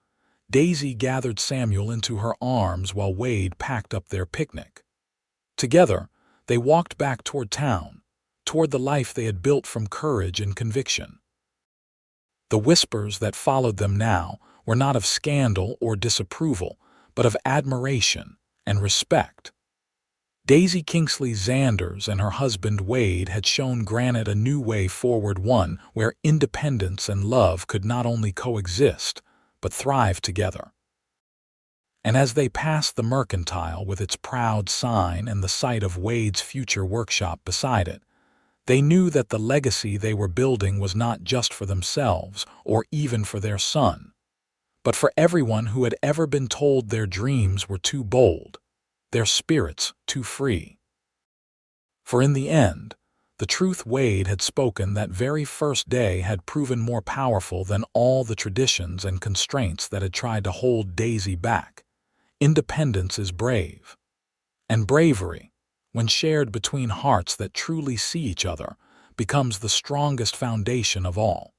Daisy gathered Samuel into her arms while Wade packed up their picnic. Together, they walked back toward town, toward the life they had built from courage and conviction. The whispers that followed them now were not of scandal or disapproval, but of admiration and respect. Daisy Kingsley Xanders and her husband Wade had shown Granite a new way forward, one where independence and love could not only coexist, but thrive together. And as they passed the mercantile with its proud sign and the sight of Wade's future workshop beside it, they knew that the legacy they were building was not just for themselves or even for their son, but for everyone who had ever been told their dreams were too bold, their spirits too free. For in the end, the truth Wade had spoken that very first day had proven more powerful than all the traditions and constraints that had tried to hold Daisy back. Independence is brave. And bravery, when shared between hearts that truly see each other, becomes the strongest foundation of all.